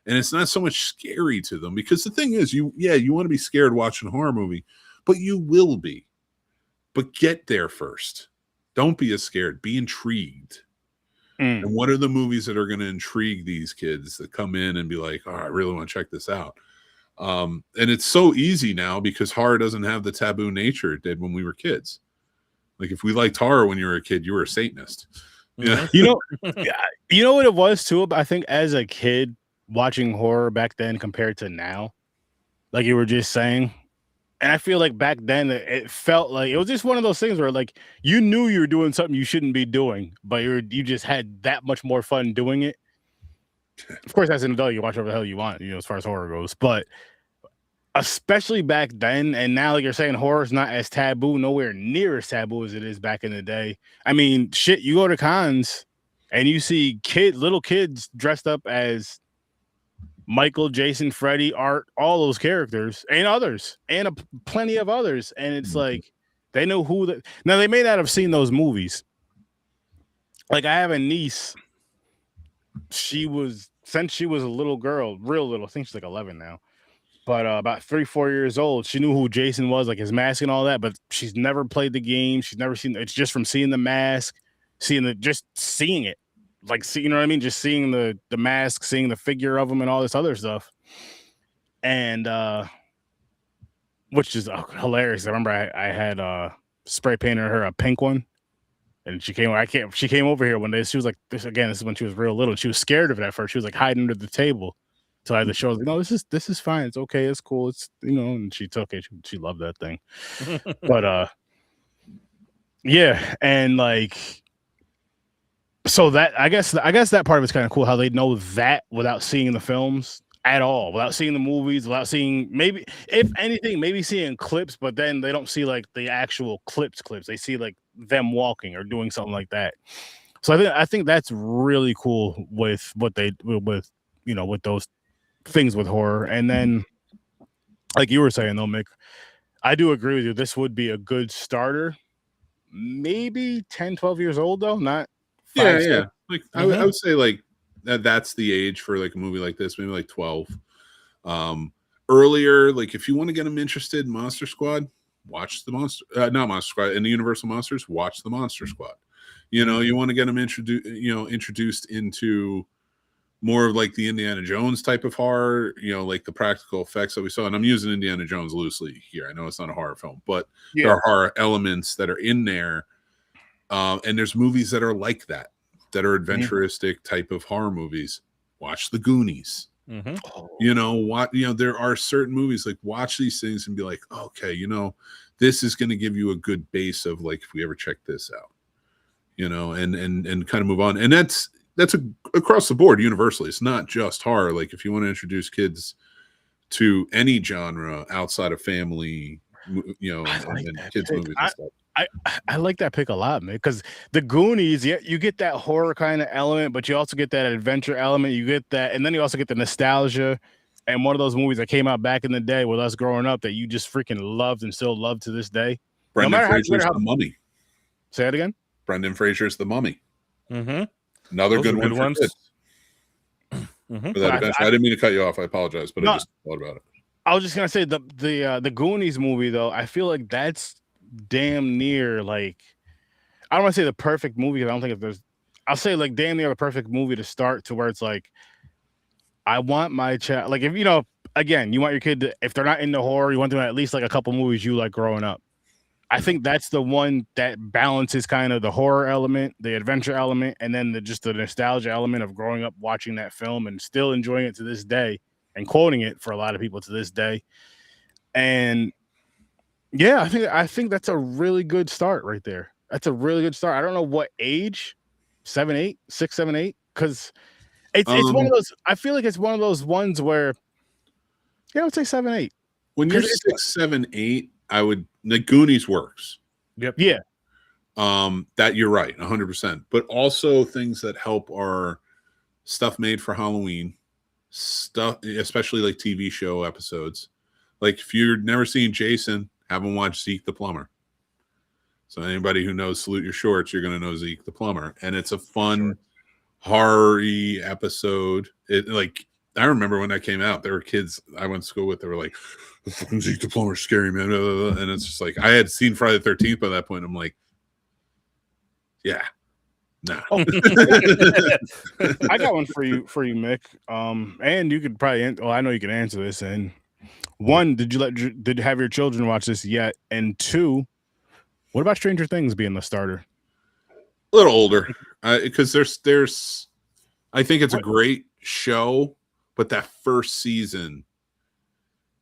And it's not so much scary to them, because the thing is, you want to be scared watching a horror movie, but you will be. But get there first. Don't be as scared. Be intrigued. And what are the movies that are going to intrigue these kids that come in and be like, oh, I really want to check this out. And it's so easy now because horror doesn't have the taboo nature it did when we were kids. Like if we liked horror when you were a kid, you were a Satanist. Yeah. You know what it was too? I think as a kid watching horror back then compared to now, like you were just saying, and I feel like back then it felt like it was just one of those things where like you knew you were doing something you shouldn't be doing, but you just had that much more fun doing it. Of course, as an adult, you watch whatever the hell you want, as far as horror goes. But especially back then, and now, like you're saying, horror is not as taboo, nowhere near as taboo as it is back in the day. I mean, shit, you go to cons and you see little kids dressed up as Michael, Jason, Freddy, Art, all those characters, and others, and plenty of others. And it's like they know now they may not have seen those movies. Like I have a niece. Since she was a little girl, real little, I think she's like 11 now, but about 3-4 years old, she knew who Jason was, like his mask and all that, but she's never played the game. She's never seen it's just from seeing the mask, seeing it. Like, you know what I mean? Just seeing the mask, seeing the figure of him and all this other stuff. And which is hilarious. I remember I had spray painted her a pink one. And she came over here one day. She was like, this is when she was real little. She was scared of it at first. She was like hiding under the table. So I had to show her, like, no, this is fine. It's okay. It's cool. It's, and she took it. She loved that thing. But yeah. And like, so that I guess that part of it's kind of cool how they know that without seeing the films at all, without seeing the movies, without seeing, maybe if anything, maybe seeing clips, but then they don't see like the actual clips. They see like them walking or doing something like that. So I think that's really cool with what they with those things with horror. And then like you were saying though, Mick, I do agree with you. This would be a good starter. Maybe 10-12 years old though, not 5, yeah. Like I would say like that's the age for like a movie like this, maybe like 12. Earlier, like if you want to get them interested in Monster Squad, watch the not Monster Squad, in the Universal Monsters, watch the Monster Squad. You want to get them introduced into more of like the Indiana Jones type of horror, like the practical effects that we saw. And I'm using Indiana Jones loosely here. I know it's not a horror film, but there are horror elements that are in there. And there's movies that are like that are adventuristic type of horror movies. Watch the Goonies. There are certain movies, like watch these things and be like, okay, this is going to give you a good base of like, if we ever check this out, and kind of move on. And that's across the board universally. It's not just horror. Like if you want to introduce kids to any genre outside of family, and kids movies and stuff. I like that pick a lot, man, because the Goonies, you get that horror kind of element, but you also get that adventure element. You get that, and then you also get the nostalgia. And one of those movies that came out back in the day with us growing up that you just freaking loved and still love to this day. Brendan Fraser's The Mummy. Say that again? Brendan Fraser's The Mummy. Mm-hmm. Another good one for kids. For that adventure. I didn't mean to cut you off. I apologize, but I just thought about it. I was just gonna say the Goonies movie though. I feel like that's damn near like, I don't want to say the perfect movie. I don't think I'll say like damn near the perfect movie to start to where it's like, I want my child, like if again, you want your kid to, if they're not into horror, you want them to at least like a couple movies you like growing up. I think that's the one that balances kind of the horror element, the adventure element, and then just the nostalgia element of growing up watching that film and still enjoying it to this day and quoting it for a lot of people to this day. And yeah, I think that's a really good start right there. That's a really good start. I don't know what age, 7, 8, 6, 7, 8, because it's one of those. I feel like it's one of those ones where, I would say 7, 8. When you're 6, 7, 8, I would. The Goonies works. Yep. Yeah. That you're right, 100%. But also things that help are stuff made for Halloween, stuff, especially like TV show episodes. Like if you've never seen Jason, have them watch Zeke the Plumber. So anybody who knows Salute Your Shorts, you're going to know Zeke the Plumber. And it's a fun, horror-y episode. It like I remember when that came out, there were kids I went to school with. They were like, "The fucking Zeke the Plumber scary, man," and it's just like I had seen Friday the 13th by that point. I'm like, yeah, nah. Oh, I got one for you, Mick. And you could probably. Well, I know you can answer this. And one, did you have your children watch this yet? And two, what about Stranger Things being the starter? A little older, because there's. I think it's a great show, but that first season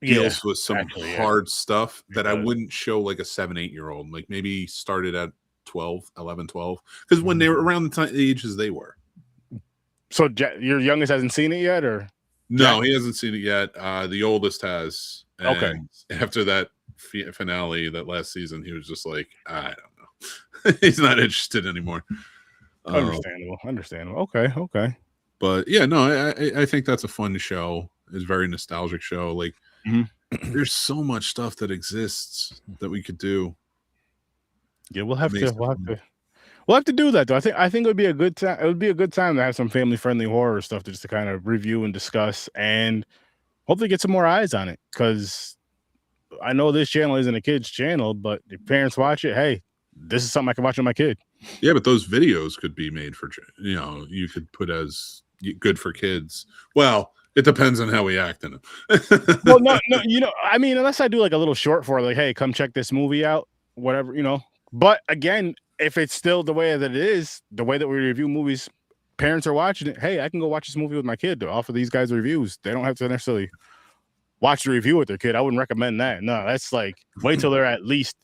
deals with some hard stuff that I wouldn't show like a 7-8-year-old. Like maybe started at 11, 12, because when they were around the ages they were. So your youngest hasn't seen it yet, or no? He hasn't seen it yet. The oldest has. Okay. After that finale, that last season, he was just like, I don't know. He's not interested anymore. Understandable. Okay. But yeah, no, I think that's a fun show. It's a very nostalgic show. Like, there's so much stuff that exists that we could do. Yeah, we'll have to do that though. I think it would be a good time. It would be a good time to have some family friendly horror stuff just to kind of review and discuss, and hopefully get some more eyes on it. Because I know this channel isn't a kid's channel, but if parents watch it, hey, this is something I can watch with my kid. Yeah, but those videos could be made for, you could put as good for kids. Well, it depends on how we act in it. Well, no, I mean, unless I do like a little short for like, hey, come check this movie out, whatever, But again, if it's still the way that it is, the way that we review movies, parents are watching it. Hey, I can go watch this movie with my kid to offer these guys reviews. They don't have to necessarily watch the review with their kid. I wouldn't recommend that. No, that's like wait till they're at least,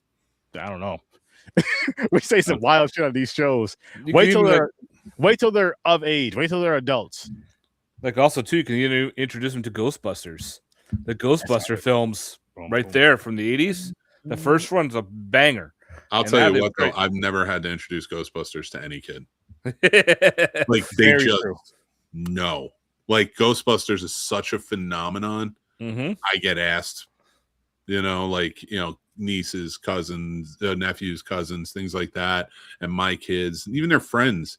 I don't know. We say some wild shit on these shows. Wait till they're of age. Wait till they're adults. Like also too, you can introduce them to Ghostbusters. The Ghostbuster films right there from the 80s. The first one's a banger. I'll tell you what, though, I've never had to introduce Ghostbusters to any kid. Like they just know. Like Ghostbusters is such a phenomenon. I get asked, nieces, cousins, nephews, cousins, things like that, and my kids, even their friends.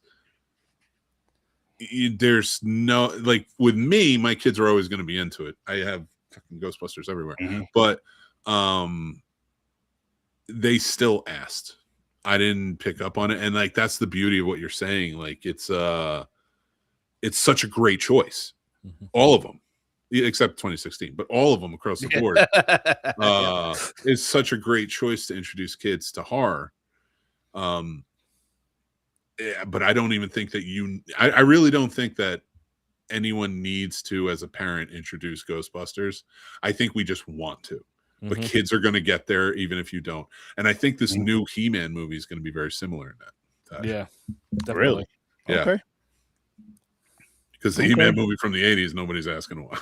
There's no, like with me, my kids are always going to be into it. I have fucking Ghostbusters everywhere, but they still asked. I didn't pick up on it, and like that's the beauty of what you're saying. Like it's such a great choice, all of them, except 2016, but all of them across the board is such a great choice to introduce kids to horror. Yeah, but I don't even think that I really don't think that anyone needs to, as a parent, introduce Ghostbusters. I think we just want to. But kids are going to get there even if you don't. And I think this new He-Man movie is going to be very similar in that. Yeah, definitely. Really? Yeah. Okay. Because the He-Man movie from the 80s, nobody's asking why.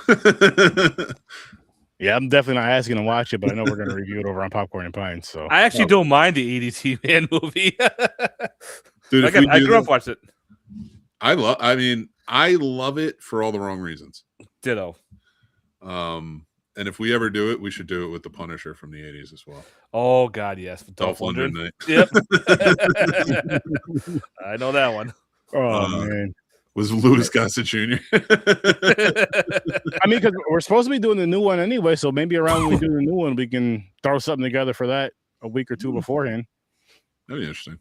Yeah, I'm definitely not asking to watch it, but I know we're going to review it over on Popcorn and Pine. So I actually don't mind the 80s He-Man movie. Dude, I grew up watching it. I love it for all the wrong reasons. Ditto. And if we ever do it, we should do it with the Punisher from the 80s as well. Oh God, yes. Dolph Lundgren. Yep. I know that one. Oh man. Was Louis Gossett Jr. I mean, because we're supposed to be doing the new one anyway, so maybe around when we do the new one, we can throw something together for that a week or two beforehand. That'd be interesting.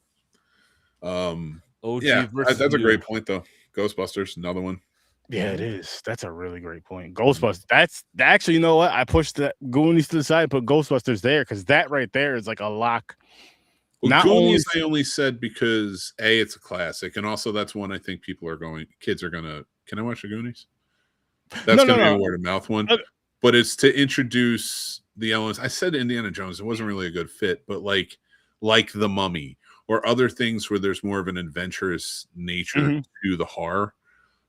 That's a great point, though. Ghostbusters, another one. Yeah, it is. That's a really great point. Ghostbusters. That's actually, you know what? I pushed the Goonies to the side and put Ghostbusters there because that right there is like a lock. Well, Goonies, I only said because A, it's a classic, and also that's one I think kids are gonna. Can I watch the Goonies? That's gonna be a word of mouth one, but it's to introduce the elements. I said Indiana Jones. It wasn't really a good fit, but like the Mummy or other things where there's more of an adventurous nature to the horror.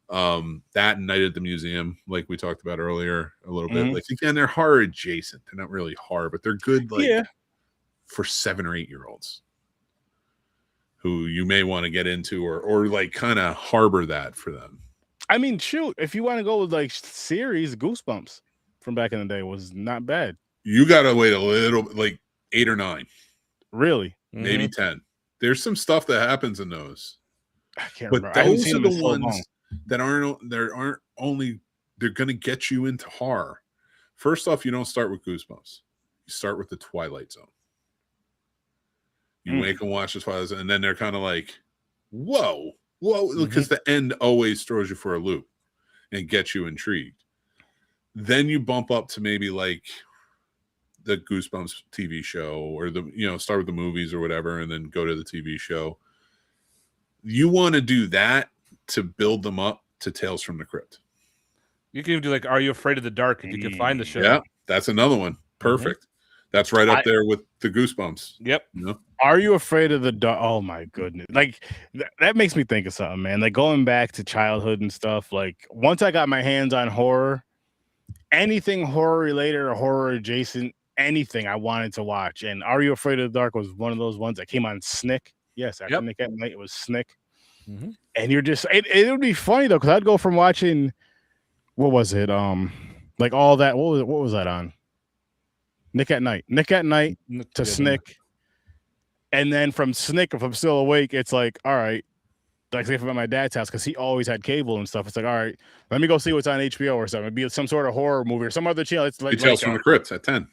That Night at the Museum, like we talked about earlier a little bit. Like again, they're horror adjacent. They're not really horror, but they're good for 7 or 8 year olds who you may want to get into or like kind of harbor that for them. I mean, shoot, if you want to go with like series, Goosebumps from back in the day was not bad. You gotta wait a little, like 8 or 9. Really? Maybe 10. There's some stuff that happens in those. I can't but remember. Those are the ones that aren't only they're going to get you into horror. First off, you don't start with Goosebumps. You start with the Twilight Zone. You make them watch the Twilight Zone, and then they're kind of like, whoa, because the end always throws you for a loop and gets you intrigued. Then you bump up to maybe like the Goosebumps TV show, or start with the movies or whatever, and then go to the TV show. You want to do that to build them up to Tales from the Crypt. You can even do like Are You Afraid of the Dark if you can find the show. Yeah, that's another one. Perfect. That's right up there with the Goosebumps. Yep. Are You Afraid of the Dark? Oh my goodness. Like that makes me think of something, man. Like going back to childhood and stuff. Like once I got my hands on horror, anything horror related or horror adjacent, anything I wanted to watch. And Are You Afraid of the Dark was one of those ones that came on Snick. Yes, after Nick at Night, it was Snick. And you're just it would be funny though, because I'd go from watching what was it? Like all that. What was that on? Nick at Night to Snick. And then from Snick, if I'm still awake, it's like, all right, like if I'm at my dad's house, because he always had cable and stuff. It's like, all right, let me go see what's on HBO or something. It'd be some sort of horror movie or some other channel. It's like Tales from the Crypt at 10.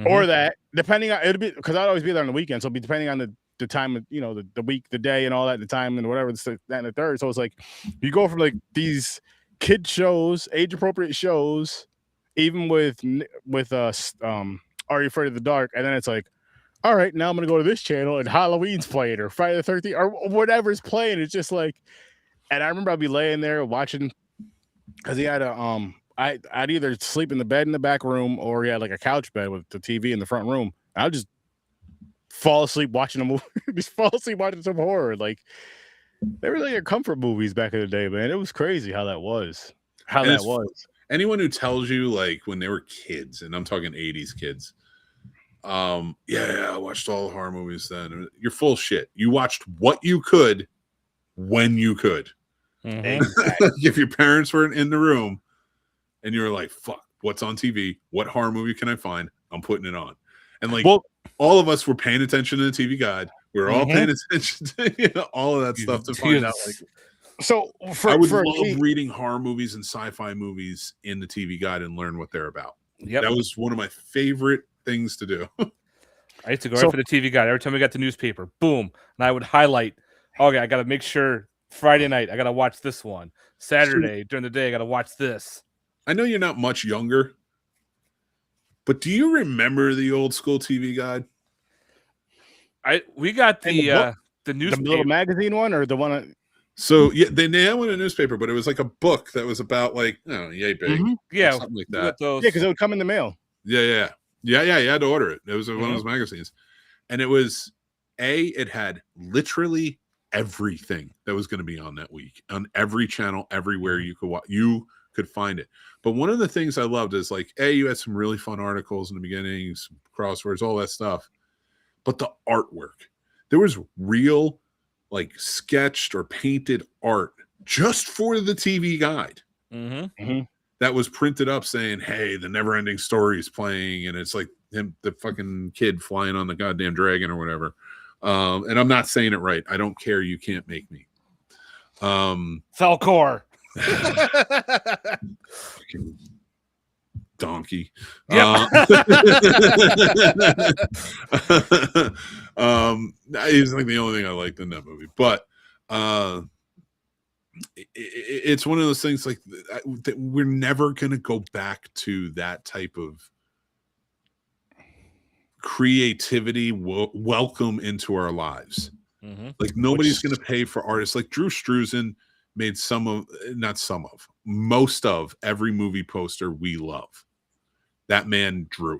Or that, depending on it'll be because I'd always be there on the weekend. So it'll be depending on the time of the week, the day, and all that, the time and whatever, that and the third. So it's like you go from like these kid shows, age appropriate shows, even with Are You Afraid of the Dark? And then it's like, all right, now I'm going to go to this channel and Halloween's playing or Friday the 13th or whatever's playing. It's just like, and I remember I'd be laying there watching because he had I'd either sleep in the bed in the back room or he had like a couch bed with the TV in the front room. I'd just fall asleep watching a movie, just fall asleep watching some horror. Like they were like comfort movies back in the day, man. It was crazy how that was. Anyone who tells you like when they were kids, and I'm talking 80s kids, I watched all the horror movies then. You're full of shit. You watched what you could when you could. Exactly. If your parents weren't in the room and you were like, fuck, what's on TV? What horror movie can I find? I'm putting it on. And like all of us were paying attention to the TV guide. We were all paying attention to all of that stuff to find out like so I would love reading horror movies and sci-fi movies in the TV guide and learn what they're about. That was one of my favorite things to do. I used to go right for the TV guide every time we got the newspaper. Boom, and I would highlight. Okay, I got to make sure Friday night I got to watch this one. Saturday during the day I got to watch this. I know you're not much younger, but do you remember the old school TV guide? We got the newspaper, the little magazine one, or the one. So yeah, they now went a newspaper, but it was like a book that was about like yay big, something like that. Yeah, because it would come in the mail. Yeah. You had to order it. It was one of those magazines, and it was it had literally everything that was going to be on that week on every channel, everywhere you could watch. You could find it. But one of the things I loved is like you had some really fun articles in the beginning, some crosswords, all that stuff. But the artwork, there was real, like sketched or painted art just for the TV guide that was printed up saying, hey, the never ending story is playing. And it's like the fucking kid flying on the goddamn dragon or whatever. And I'm not saying it right. I don't care. You can't make me. Falcor. Donkey. Yep. He's like the only thing I liked in that movie, but it's one of those things like that we're never going to go back to that type of creativity welcome into our lives. Like nobody's going to pay for artists like Drew Struzan made most of every movie poster we love. That man drew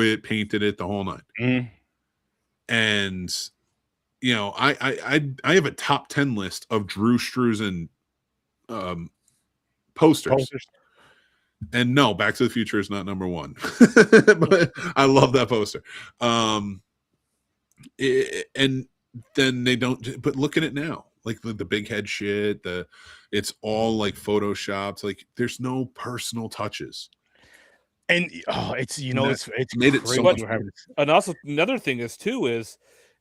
it, painted it, the whole nine. And I have a top 10 list of Drew Struzan posters. And no, Back to the Future is not number one. But I love that poster. And then they don't, but look at it now. Like the big head shit, it's all like photoshopped. Like there's no personal touches. And it's made it so much. And also another thing is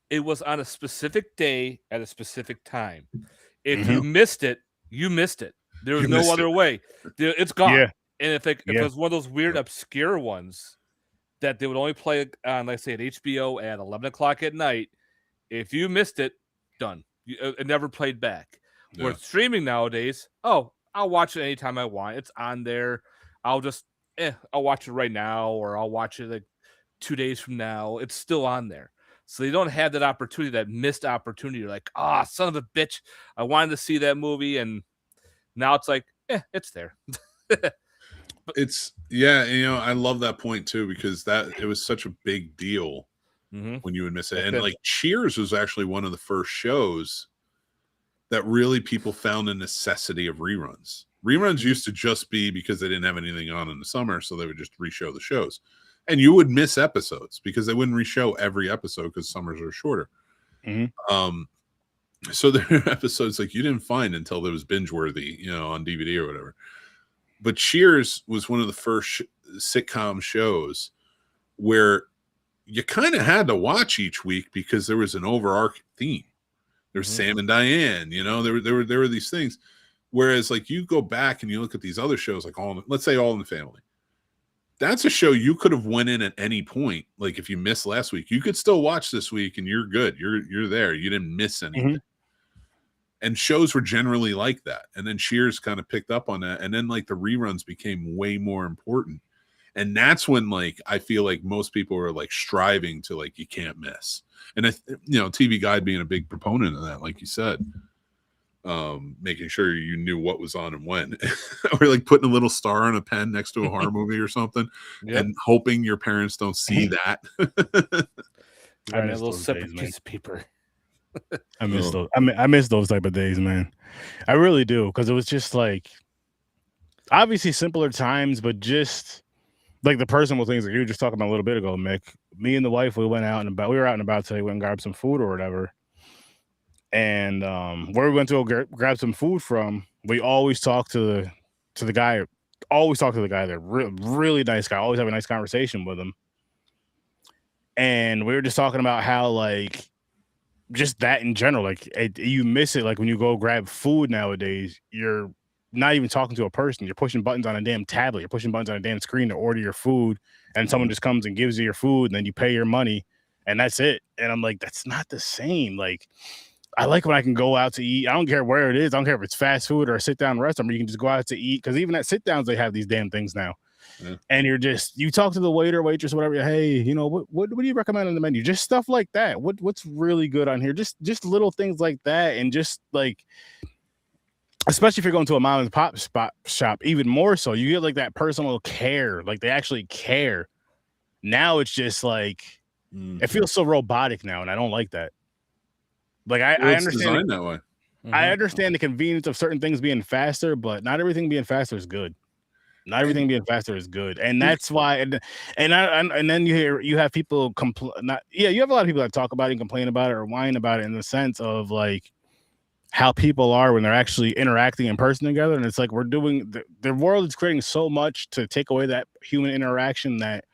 it was on a specific day at a specific time. If you missed it, you missed it. There was You no missed other it. way. It's gone. Yeah. And if it was one of those weird, obscure ones that they would only play on, like say, at HBO at 11 o'clock at night, if you missed it, done. It never played back. Yeah. Where streaming nowadays, I'll watch it anytime I want. It's on there. I'll just, I'll watch it right now, or I'll watch it like 2 days from now. It's still on there. So you don't have that opportunity, that missed opportunity. You're like, son of a bitch, I wanted to see that movie, and now it's like, it's there. It's I love that point too, because it was such a big deal when you would miss it. And like Cheers was actually one of the first shows that really people found a necessity of reruns. Reruns used to just be because they didn't have anything on in the summer, so they would just reshow the shows. And you would miss episodes because they wouldn't reshow every episode because summers are shorter. So there are episodes like you didn't find until there was binge worthy, on DVD or whatever. But Cheers was one of the first sitcom shows where you kind of had to watch each week because there was an overarching theme. There's Sam and Diane, there were these things. Whereas like you go back and you look at these other shows, like let's say All in the Family. That's a show you could have went in at any point. Like if you missed last week, you could still watch this week and you're good. You're there. You didn't miss anything. And shows were generally like that. And then Cheers kind of picked up on that. And then like the reruns became way more important. And that's when like I feel like most people were like striving to like you can't miss. And TV Guide being a big proponent of that, like you said, making sure you knew what was on and when, or like putting a little star on a pen next to a horror movie or something, and hoping your parents don't see that. I miss a little separate piece of paper. I miss those. I miss those type of days, man. I really do, because it was just like obviously simpler times, but just like the personal things that you were just talking about a little bit ago, Mick. Me and the wife, we went out and about. We were out and about today. We went and grabbed some food or whatever. And where we went to go grab some food from, we always talk to the guy. Always talk to the guy there. Really nice guy. Always have a nice conversation with him. And we were just talking about how like just that in general, like you miss it. Like when you go grab food nowadays, you're not even talking to a person. You're pushing buttons on a damn tablet. You're pushing buttons on a damn screen to order your food, and someone just comes and gives you your food, and then you pay your money, and that's it. And I'm like, that's not the same. Like, I like when I can go out to eat. I don't care where it is. I don't care if it's fast food or a sit-down restaurant where you can just go out to eat, because even at sit-downs, they have these damn things now. Yeah. And you talk to the waiter, waitress, whatever. Hey, what do you recommend on the menu? Just stuff like that. What's really good on here? Just little things like that, and just like, especially if you're going to a mom and pop shop, even more so, you get like that personal care. Like they actually care. Now it's just like it feels so robotic now, and I don't like that. Like I understand that way. I understand the convenience of certain things being faster, but not everything being faster is good. Not everything being faster is good, and that's why. And then you have people complain. You have a lot of people that talk about it and complain about it or whine about it in the sense of like how people are when they're actually interacting in person together. And it's like we're doing the world is creating so much to take away that human interaction that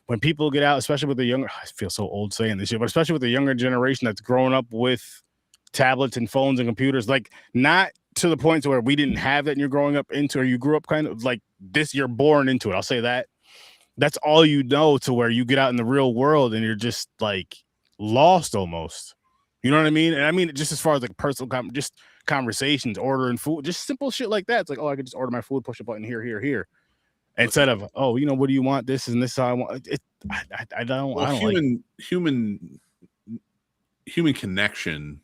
when people get out, especially with the younger, I feel so old saying this shit, but especially with the younger generation that's grown up with tablets and phones and computers, like not to the point to where we didn't have that and you're growing up into, or you grew up kind of like this, you're born into it. I'll say that. That's all you know, to where you get out in the real world and you're just like lost almost. You know what I mean? And I mean, just as far as like personal, just conversations, ordering food, just simple shit like that. It's like, oh, I could just order my food, push a button here. Instead of, oh, what do you want? This and this how I want it. I don't. Well, I don't human connection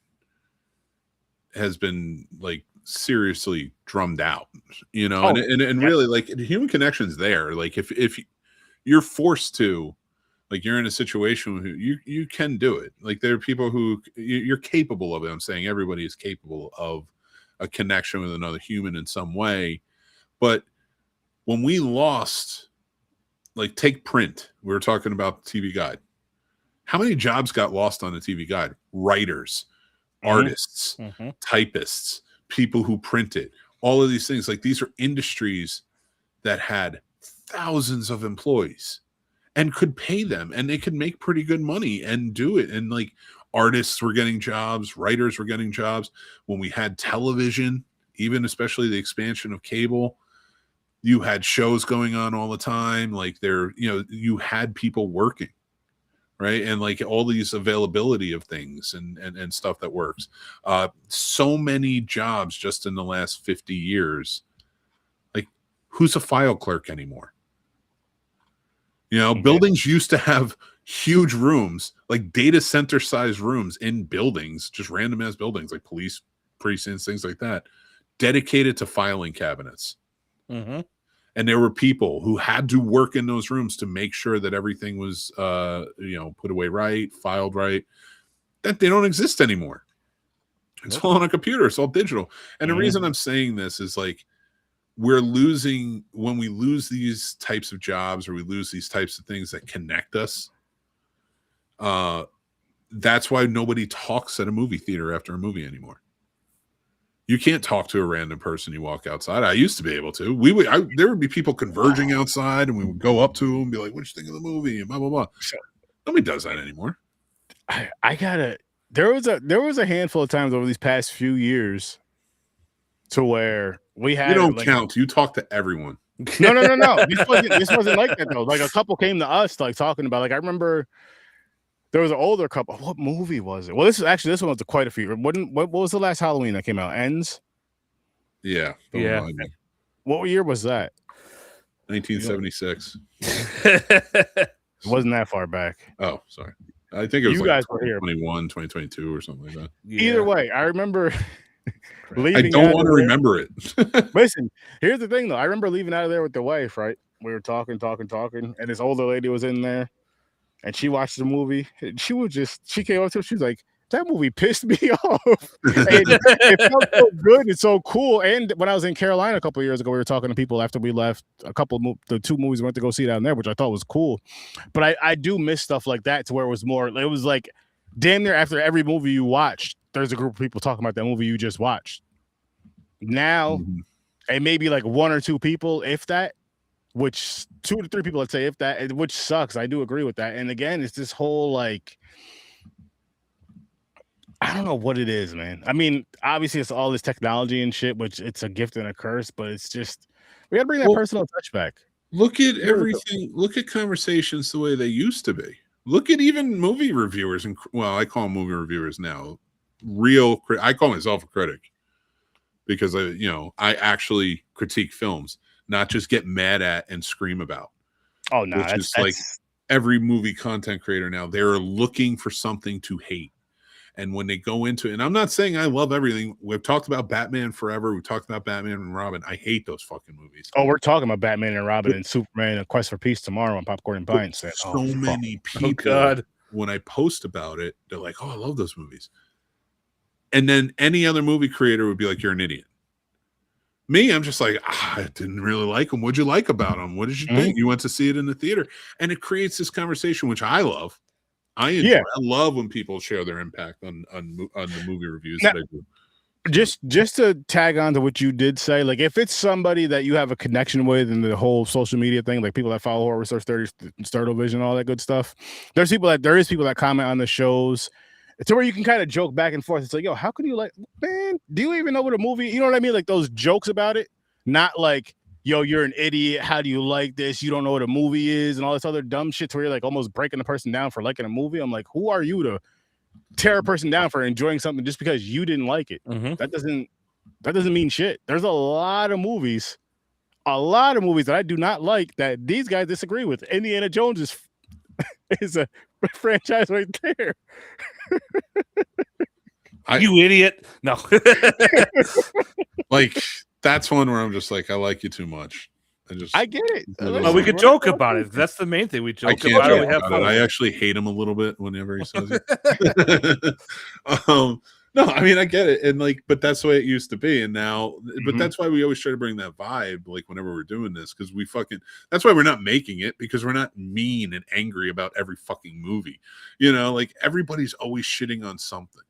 has been like seriously drummed out, and really like human connection's there. Like if you're forced to, like you're in a situation where you can do it. Like there are people who you're capable of it. I'm saying everybody is capable of a connection with another human in some way, but when we lost, like take print, we were talking about the TV Guide. How many jobs got lost on the TV Guide? Writers, artists, typists, people who print it, all of these things. Like these are industries that had thousands of employees and could pay them, and they could make pretty good money and do it. And like artists were getting jobs, writers were getting jobs. When we had television, even especially the expansion of cable, you had shows going on all the time. Like you had people working, right? And like all these availability of things and stuff that works. So many jobs just in the last 50 years. Like, who's a file clerk anymore? Buildings used to have huge rooms, like data center size rooms in buildings, just random ass buildings, like police precincts, things like that, dedicated to filing cabinets. Mm-hmm. And there were people who had to work in those rooms to make sure that everything was, put away right, filed right. That they don't exist anymore. It's all on a computer. It's all digital. And the reason I'm saying this is like, when we lose these types of jobs, or we lose these types of things that connect us. That's why nobody talks at a movie theater after a movie anymore. You can't talk to a random person you walk outside. I used to be able to. There would be people converging outside, and we would go up to them and be like, "What you think of the movie?" and blah blah blah. Nobody does that anymore. There was a handful of times over these past few years to where we had. You don't count. You talk to everyone. No. This wasn't like that though. Like a couple came to us like talking about. Like I remember. There was an older couple. What movie was it? Well, this one was quite a few. What was the last Halloween that came out? Ends? Yeah. Yeah. What year was that? 1976. It wasn't that far back. Oh, sorry. I think it was you guys were here. 2022 or something like that. Yeah. Either way, I remember leaving. I don't want to remember it. Listen, here's the thing though. I remember leaving out of there with the wife, right? We were talking, and this older lady was in there. And she watched the movie. She came up to us. She was like, that movie pissed me off. And it felt so good and so cool. And when I was in Carolina a couple of years ago, we were talking to people after we left the two movies we went to go see down there, which I thought was cool. But I do miss stuff like that to where it was like damn near after every movie you watched, there's a group of people talking about that movie you just watched. Now, it may be like one or two people, if that. Which 2 to 3 people, I'd say, if that, which sucks. I do agree with that. And again, it's this whole like, I don't know what it is, man. I mean, obviously, it's all this technology and shit, which it's a gift and a curse, but it's just we gotta bring that personal touch back. Look at everything. Look at conversations the way they used to be. Look at even movie reviewers, and I call them movie reviewers now. I call myself a critic because I actually critique films. Not just get mad at and scream about. Oh no, that's like every movie content creator now. They're looking for something to hate, and when they go into it, and I'm not saying I love everything. We've talked about Batman Forever. We've talked about Batman and Robin. I hate those fucking movies. Oh, we're talking about Batman and Robin and Superman and Quest for Peace tomorrow on Popcorn and Pints. So many people, when I post about it, they're like, "Oh, I love those movies," and then any other movie creator would be like, "You're an idiot." Me, I'm just like, I didn't really like them. What'd you like about them? What did you think? You went to see it in the theater, and it creates this conversation, which I love. I enjoy. Yeah. I love when people share their impact on the movie reviews that I do. Just to tag on to what you did say, like if it's somebody that you have a connection with in the whole social media thing, like people that follow Horror Research 30, Sturd-O-Vision, all that good stuff. There is people that comment on the shows. It's where you can kind of joke back and forth. It's like, yo, how can you man, do you even know what a movie, you know what I mean? Like those jokes about it, not like, yo, you're an idiot. How do you like this? You don't know what a movie is and all this other dumb shit to where you're like almost breaking a person down for liking a movie. I'm like, who are you to tear a person down for enjoying something just because you didn't like it? That doesn't mean shit. There's a lot of movies that I do not like that these guys disagree with. Indiana Jones is a franchise right there. You idiot. No. Like that's one where I'm just like, I like you too much. I get it. Well, we could joke about it. That's the main thing. We joke about it. We have fun. I actually hate him a little bit whenever he says it. No, I mean I get it, and but that's the way it used to be, and now, but that's why we always try to bring that vibe, like whenever we're doing this, because that's why we're not making it, because we're not mean and angry about every fucking movie, like everybody's always shitting on something.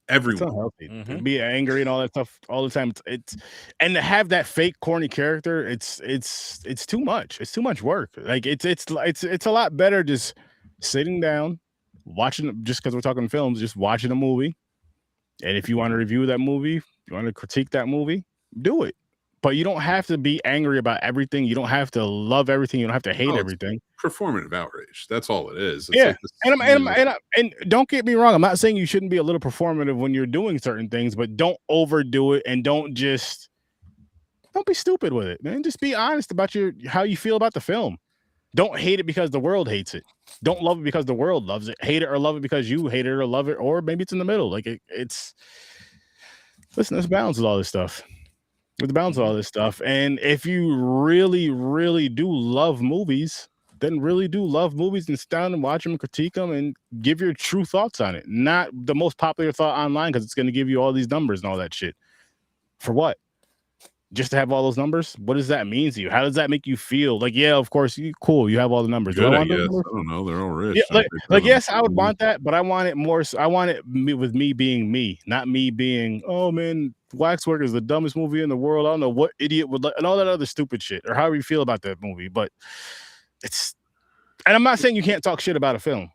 Everyone to be angry and all that stuff all the time. It's and to have that fake corny character, it's too much. It's too much work. Like it's a lot better just sitting down, watching, just because we're talking films, just watching a movie. And if you want to review that movie, You want to critique that movie? Do it. But you don't have to be angry about everything. You don't have to love everything. You don't have to hate everything. Performative outrage. That's all it is. It's yeah. Like this, and don't get me wrong. I'm not saying you shouldn't be a little performative when you're doing certain things, but don't overdo it and don't be stupid with it, man. Just be honest about how you feel about the film. Don't hate it because the world hates it. Don't love it because the world loves it. Hate it or love it because you hate it or love it, or maybe it's in the middle. Like it's. Listen, there's balance with all this stuff. With the balance of all this stuff. And if you really, really do love movies, then really do love movies and sit down and watch them, critique them, and give your true thoughts on it. Not the most popular thought online because it's going to give you all these numbers and all that shit. For what? Just to have all those numbers? What does that mean to you? How does that make you feel? Like, yeah, of course, cool. You have all the numbers. Good, I guess. I don't know. They're all rich. Yeah, like yes, I would want that, but I want it more. I want it with me being me, not me being, oh man, Waxwork is the dumbest movie in the world. I don't know what idiot would like, and all that other stupid shit, or however you feel about that movie. But it's, and I'm not saying you can't talk shit about a film,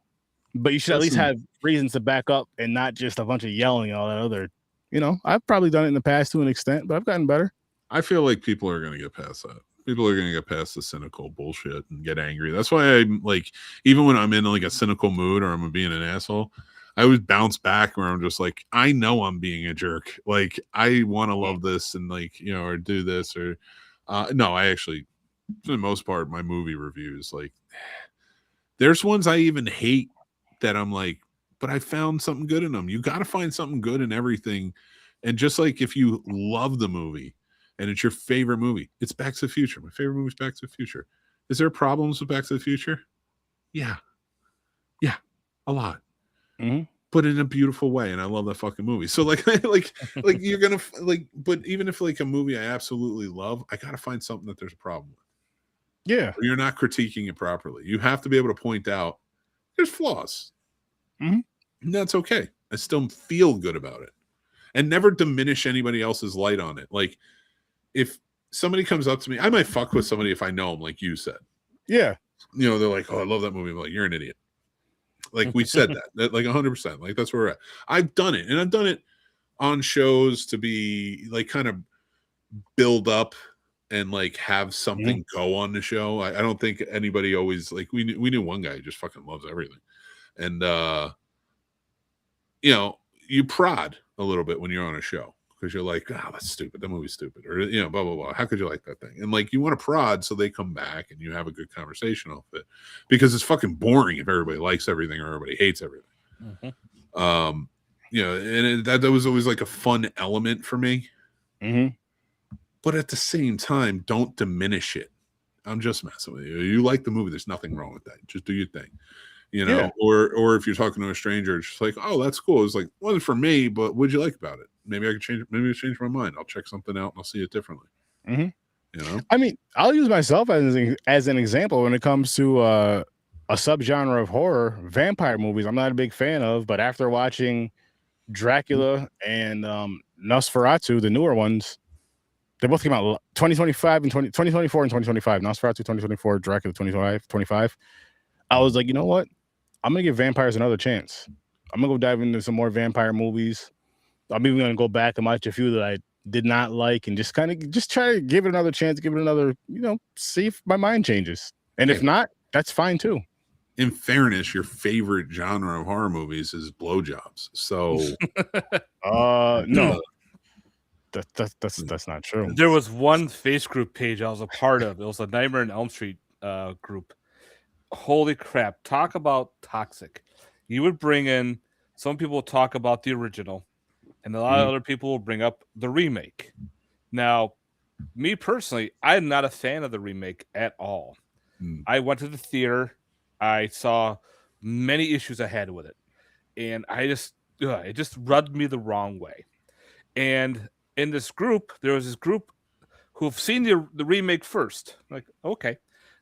but you should at least have reasons to back up and not just a bunch of yelling and all that other. I've probably done it in the past to an extent, but I've gotten better. I feel like people are going to get past that. People are going to get past the cynical bullshit and get angry. That's why I'm like, even when I'm in like a cynical mood or I'm being an asshole, I always bounce back where I'm just like, I know I'm being a jerk. Like, I want to love this and like, or do this or no, I actually, for the most part, my movie reviews, like there's ones I even hate that I'm like, but I found something good in them. You got to find something good in everything. And just like if you love the movie, and it's your favorite movie, it's Back to the Future. My favorite movie is Back to the Future. Is there problems with Back to the Future? Yeah, a lot. Mm-hmm. But in a beautiful way, and I love that fucking movie. So like you're gonna like, but even if like a movie I absolutely love, I gotta find something that there's a problem with. Yeah, or you're not critiquing it properly. You have to be able to point out there's flaws, and that's okay. I still feel good about it, and never diminish anybody else's light on it. Like, if somebody comes up to me, I might fuck with somebody if I know them, like you said. Yeah. They're like, oh, I love that movie. I'm like, you're an idiot. Like, we said that like 100%. Like, that's where we're at. I've done it. And I've done it on shows to be like kind of build up and like have something go on the show. I don't think anybody always like, we knew one guy who just fucking loves everything. And, you prod a little bit when you're on a show. Because you're like, oh, that's stupid. That movie's stupid. Or, blah, blah, blah. How could you like that thing? And like, you want to prod so they come back and you have a good conversation off it. Because it's fucking boring if everybody likes everything or everybody hates everything. And that was always like a fun element for me. But at the same time, don't diminish it. I'm just messing with you. You like the movie. There's nothing wrong with that. Just do your thing. Or if you're talking to a stranger, it's just like, oh, that's cool. It's like, wasn't for me, but what'd you like about it? Maybe I could change. Maybe I change my mind. I'll check something out and I'll see it differently. I mean, I'll use myself as an example when it comes to a subgenre of horror. Vampire movies, I'm not a big fan of, but after watching Dracula and Nosferatu, the newer ones, they both came out 2025 and 2024 and 2025. Nosferatu 2024, Dracula 2025. I was like, you know what? I'm gonna give vampires another chance. I'm gonna go dive into some more vampire movies. I'm even gonna go back and watch a few that I did not like and just try to give it another chance, give it another, see if my mind changes. And if not, that's fine too. In fairness, your favorite genre of horror movies is blowjobs. So no. That's not true. There was one face group page I was a part of. It was a Nightmare on Elm Street group. Holy crap. Talk about toxic. You would bring in, some people talk about the original, and a lot of other people will bring up the remake. Now, me personally, I'm not a fan of the remake at all. I went to the theater. I saw many issues I had with it. And it just rubbed me the wrong way. And in this group, there was this group who've seen the remake first. Like, okay.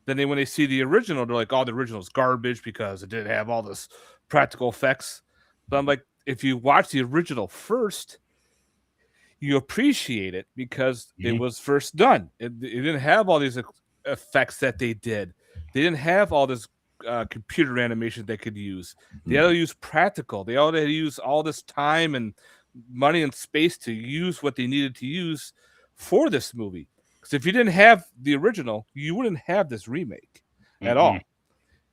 Then when they see the original, they're like, oh, the original is garbage because it didn't have all this practical effects. But I'm like, if you watch the original first, you appreciate it because it was first done. It didn't have all these effects that they did. They didn't have all this computer animation they could use. They had to use practical. They had to use all this time and money and space to use what they needed to use for this movie. Because if you didn't have the original, you wouldn't have this remake at all.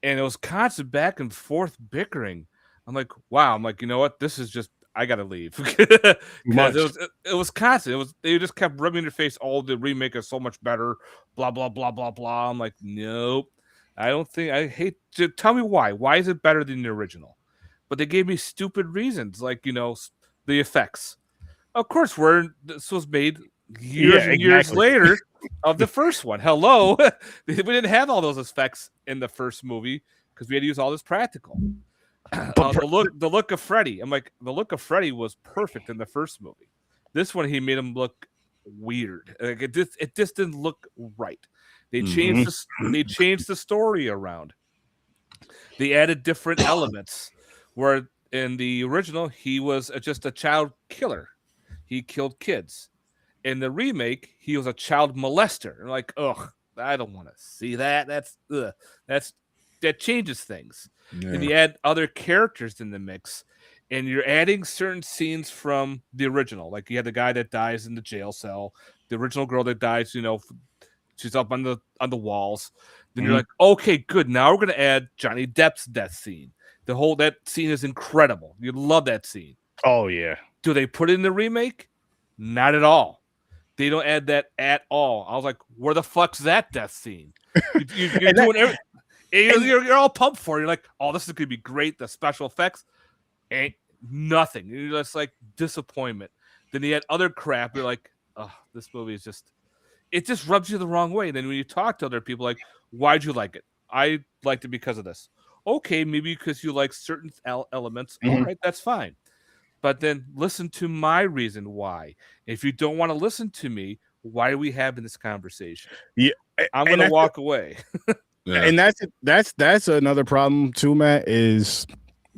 And it was constant back and forth bickering. I'm like, wow. I'm like, you know what? This is just, I gotta leave. Because it was constant. They just kept rubbing in their face, oh, the remake is so much better, blah, blah, blah, blah, blah. I'm like, nope. I don't think, I hate to tell me why. Why is it better than the original? But they gave me stupid reasons, like, you know, the effects. Of course, this was made years later of the first one. Hello. We didn't have all those effects in the first movie because we had to use all this practical. The look of Freddy. I'm like, the look of Freddy was perfect in the first movie. This one, he made him look weird. Like it just didn't look right. They changed the story around. They added different elements. Where in the original, he was just a child killer. He killed kids. In the remake, he was a child molester. And like, ugh, I don't want to see that. That changes things. Yeah. And you add other characters in the mix, and you're adding certain scenes from the original. Like you had the guy that dies in the jail cell, the original girl that dies, you know, she's up on the walls. Then you're like, okay, good. Now we're gonna add Johnny Depp's death scene. That scene is incredible. You love that scene. Oh yeah. Do they put it in the remake? Not at all. They don't add that at all. I was like, where the fuck's that death scene? You're doing everything. You're all pumped for it. You're like, oh, this is gonna be great. The special effects ain't nothing. You're just like disappointment. Then you had other crap. You're like, oh, this movie is just. It just rubs you the wrong way. Then when you talk to other people, like, why'd you like it? I liked it because of this. Okay, maybe because you like certain elements. All right, that's fine. But then listen to my reason why. If you don't want to listen to me, why are we having this conversation? Yeah, I'm going to walk away. Yeah. And that's another problem too, Matt, is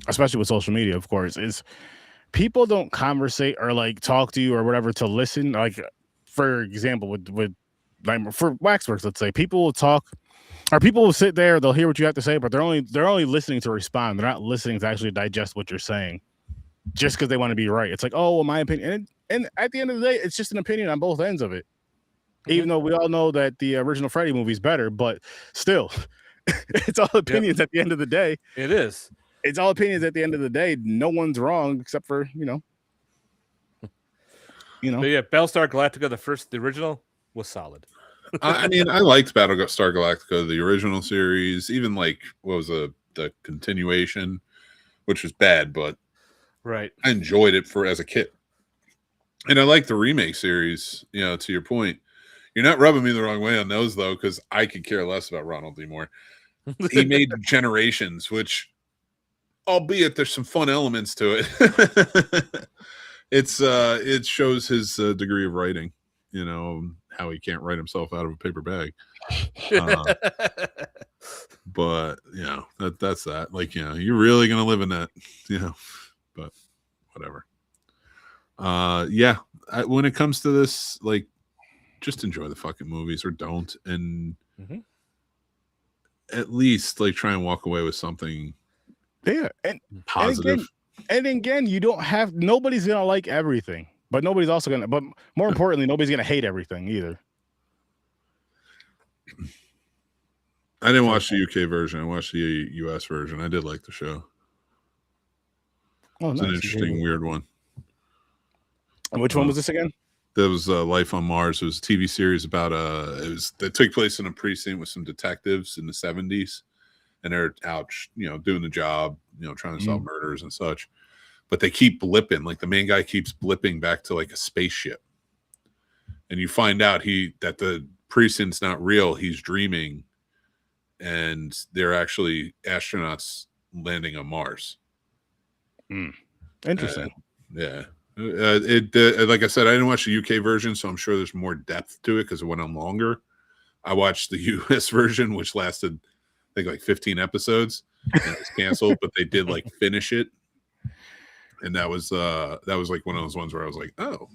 especially with social media, of course, is people don't conversate or like talk to you or whatever to listen. Like, for example, with like for Waxworks, let's say, people will talk. Or people will sit there, they'll hear what you have to say, but they're only listening to respond. They're not listening to actually digest what you're saying, just because they want to be right. It's like, oh, well, my opinion, and at the end of the day, it's just an opinion on both ends of it. Even though we all know that the original Freddy movie is better, but still, it's all opinions at the end of the day. It is. It's all opinions at the end of the day. No one's wrong except for you know. But yeah, Battlestar Galactica, the original was solid. I mean, I liked Battlestar Galactica, the original series, even like what was the continuation, which was bad, but right, I enjoyed it as a kid, and I like the remake series. You know, to your point, you're not rubbing me the wrong way on those though, because I could care less about Ronald D. Moore. He made Generations, which, albeit there's some fun elements to it, it shows his degree of writing. You know, how he can't write himself out of a paper bag. But you know, that's that. Like, you know, you're really gonna live in that, you know, but whatever. When it comes to this, like, just enjoy the fucking movies or don't, and at least like try and walk away with something and positive. And again, you don't have, nobody's gonna like everything. But nobody's also gonna. But more importantly, nobody's gonna hate everything either. I didn't watch the UK version. I watched the US version. I did like the show. Oh, it's an interesting, weird one. And which one was this again? That was Life on Mars. It was a TV series about that took place in a precinct with some detectives in the 70s, and they're out, you know, doing the job, you know, trying to solve murders and such. But they keep blipping, like the main guy keeps blipping back to like a spaceship. And you find out that the precinct's not real. He's dreaming. And they're actually astronauts landing on Mars. Interesting. Yeah. Like I said, I didn't watch the UK version, so I'm sure there's more depth to it because it went on longer. I watched the US version, which lasted, I think, like 15 episodes. And it was canceled, but they did like finish it. And that was like one of those ones where I was like, oh,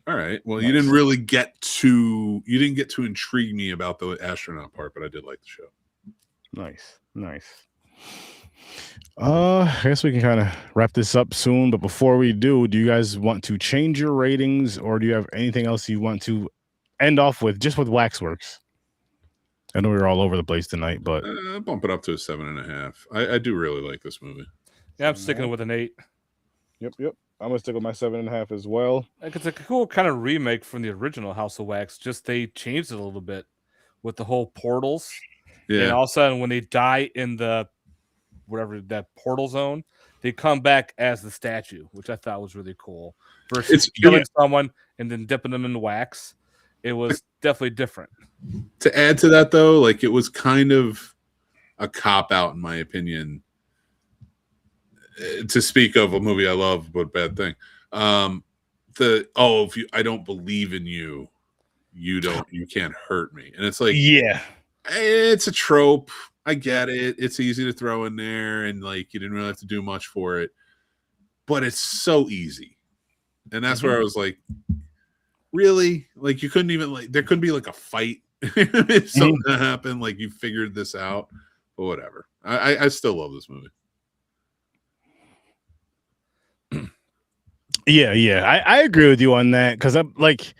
all right. Well, nice. You didn't get to intrigue me about the astronaut part, but I did like the show. Nice. I guess we can kind of wrap this up soon, but before we do you guys want to change your ratings, or do you have anything else you want to end off with, just with Waxworks? I know we were all over the place tonight, but bump it up to a 7.5. I do really like this movie. Yeah, I'm sticking with an 8. Yep. I'm gonna stick with my 7.5 as well. Like, it's a cool kind of remake from the original House of Wax. Just they changed it a little bit with the whole portals. Yeah. And all of a sudden, when they die in the whatever that portal zone, they come back as the statue, which I thought was really cool. Versus killing someone and then dipping them in wax. It was definitely different. To add to that, though, like, it was kind of a cop out, in my opinion. To speak of a movie I love, but bad thing. If I don't believe in you, you can't hurt me. And it's like, yeah, it's a trope. I get it. It's easy to throw in there, and like, you didn't really have to do much for it, but it's so easy. And that's where I was like, really? Like, you couldn't even, like, there couldn't be like a fight if something happened, like you figured this out, but whatever. I still love this movie. Yeah. I agree with you on that, because I'm like,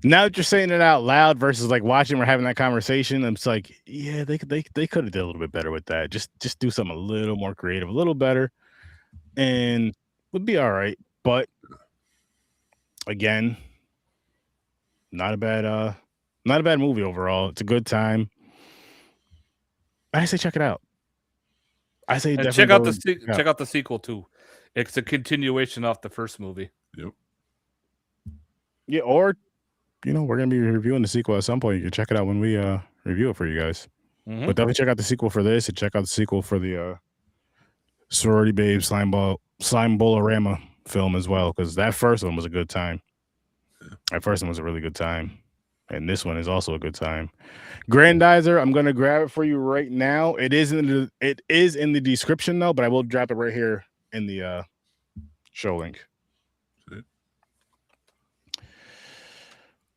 now that you're saying it out loud versus like watching or having that conversation, I'm just like, yeah, they could have did a little bit better with that. Just do something a little more creative, a little better, and would be all right. But again, not a bad movie overall. It's a good time. I say check it out. I say and check out the sequel too. It's a continuation off the first movie. Yep. Yeah, or we're going to be reviewing the sequel at some point. You can check it out when we review it for you guys. Mm-hmm. But definitely check out the sequel for this, and check out the sequel for the Sorority Babe Slime Bolorama film as well, because that first one was a good time. That first one was a really good time. And this one is also a good time. Grandizer, I'm going to grab it for you right now. It is in the description, though, but I will drop it right here in the show link.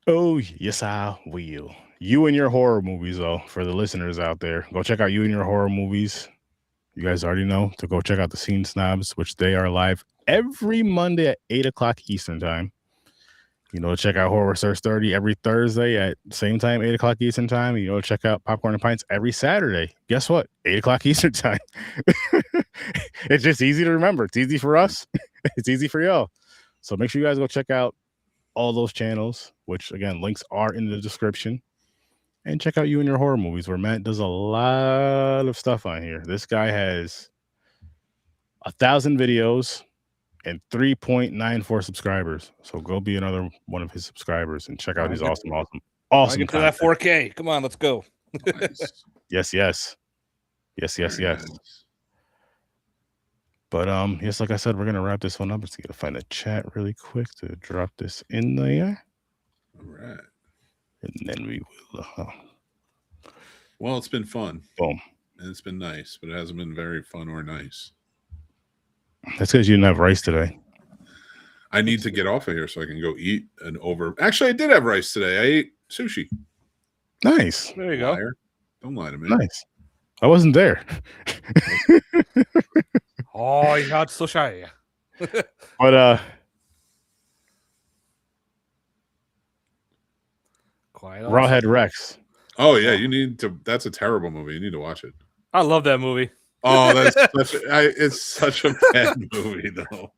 Oh, yes, I will. You and Your Horror Movies, though, for the listeners out there. Go check out You and Your Horror Movies. You guys already know to go check out the Scene Snobs, which they are live every Monday at 8 o'clock Eastern Time. Check out Horror Search 30 every Thursday at same time, 8 o'clock Eastern Time. Check out Popcorn and Pints every Saturday. Guess what? 8 o'clock Eastern Time. It's just easy to remember. It's easy for us. It's easy for y'all. So make sure you guys go check out all those channels, which, again, links are in the description. And check out You and Your Horror Movies, where Matt does a lot of stuff on here. This guy has 1,000 videos and 3.94 subscribers. So go be another one of his subscribers and check out his awesome get to that 4K. Come on, let's go. Nice. Yes. But yes, like I said, we're gonna wrap this one up. Let's gotta find the chat really quick to drop this in there. All right. And then we will well, it's been fun. Boom. And it's been nice, but it hasn't been very fun or nice. That's because you didn't have rice today. I need to get off of here so I can go eat Actually, I did have rice today. I ate sushi. Nice. There you go. Liar. Don't lie to me. Nice. I wasn't there. Oh, you got so shy. But Rawhead Rex. Oh yeah, you need to. That's a terrible movie. You need to watch it. I love that movie. Oh, it's such a bad movie though.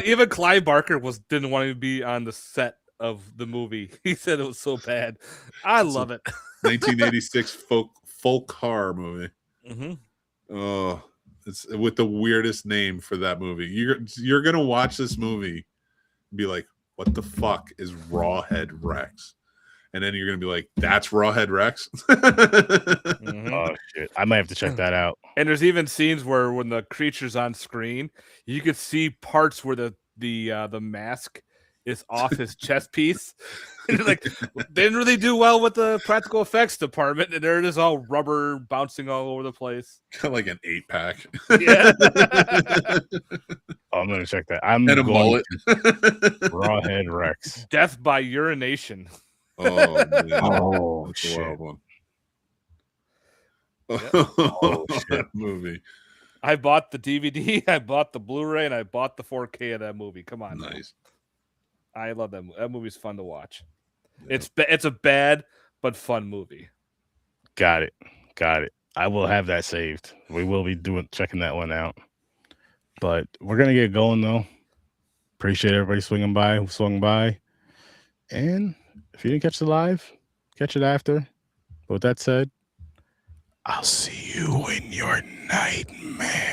Even Clive Barker didn't want to be on the set of the movie. He said it was so bad. I love it. 1986 folk horror movie. Mm-hmm. Oh, it's with the weirdest name for that movie. You're gonna watch this movie and be like, what the fuck is Rawhead Rex? And then you're gonna be like, that's Rawhead Rex. Mm-hmm. Oh shit! I might have to check that out. And there's even scenes where when the creature's on screen, you could see parts where the mask is off his chest piece. Like, they didn't really do well with the practical effects department, and there it is, all rubber bouncing all over the place. Kind of like an 8-pack. Yeah. I'm gonna check that. And a mullet. Rawhead Rex. Death by urination. Oh, man. Oh, that's shit. a wild one. Oh, shit. That movie. I bought the DVD, I bought the Blu-ray, and I bought the 4K of that movie. Come on, Nice. man. I love that movie. That movie's fun to watch. Yeah. It's a bad but fun movie. Got it. I will have that saved. We will be checking that one out. But we're gonna get going though. Appreciate everybody swung by. And if you didn't catch the live, catch it after. But with that said, I'll see you in your nightmare.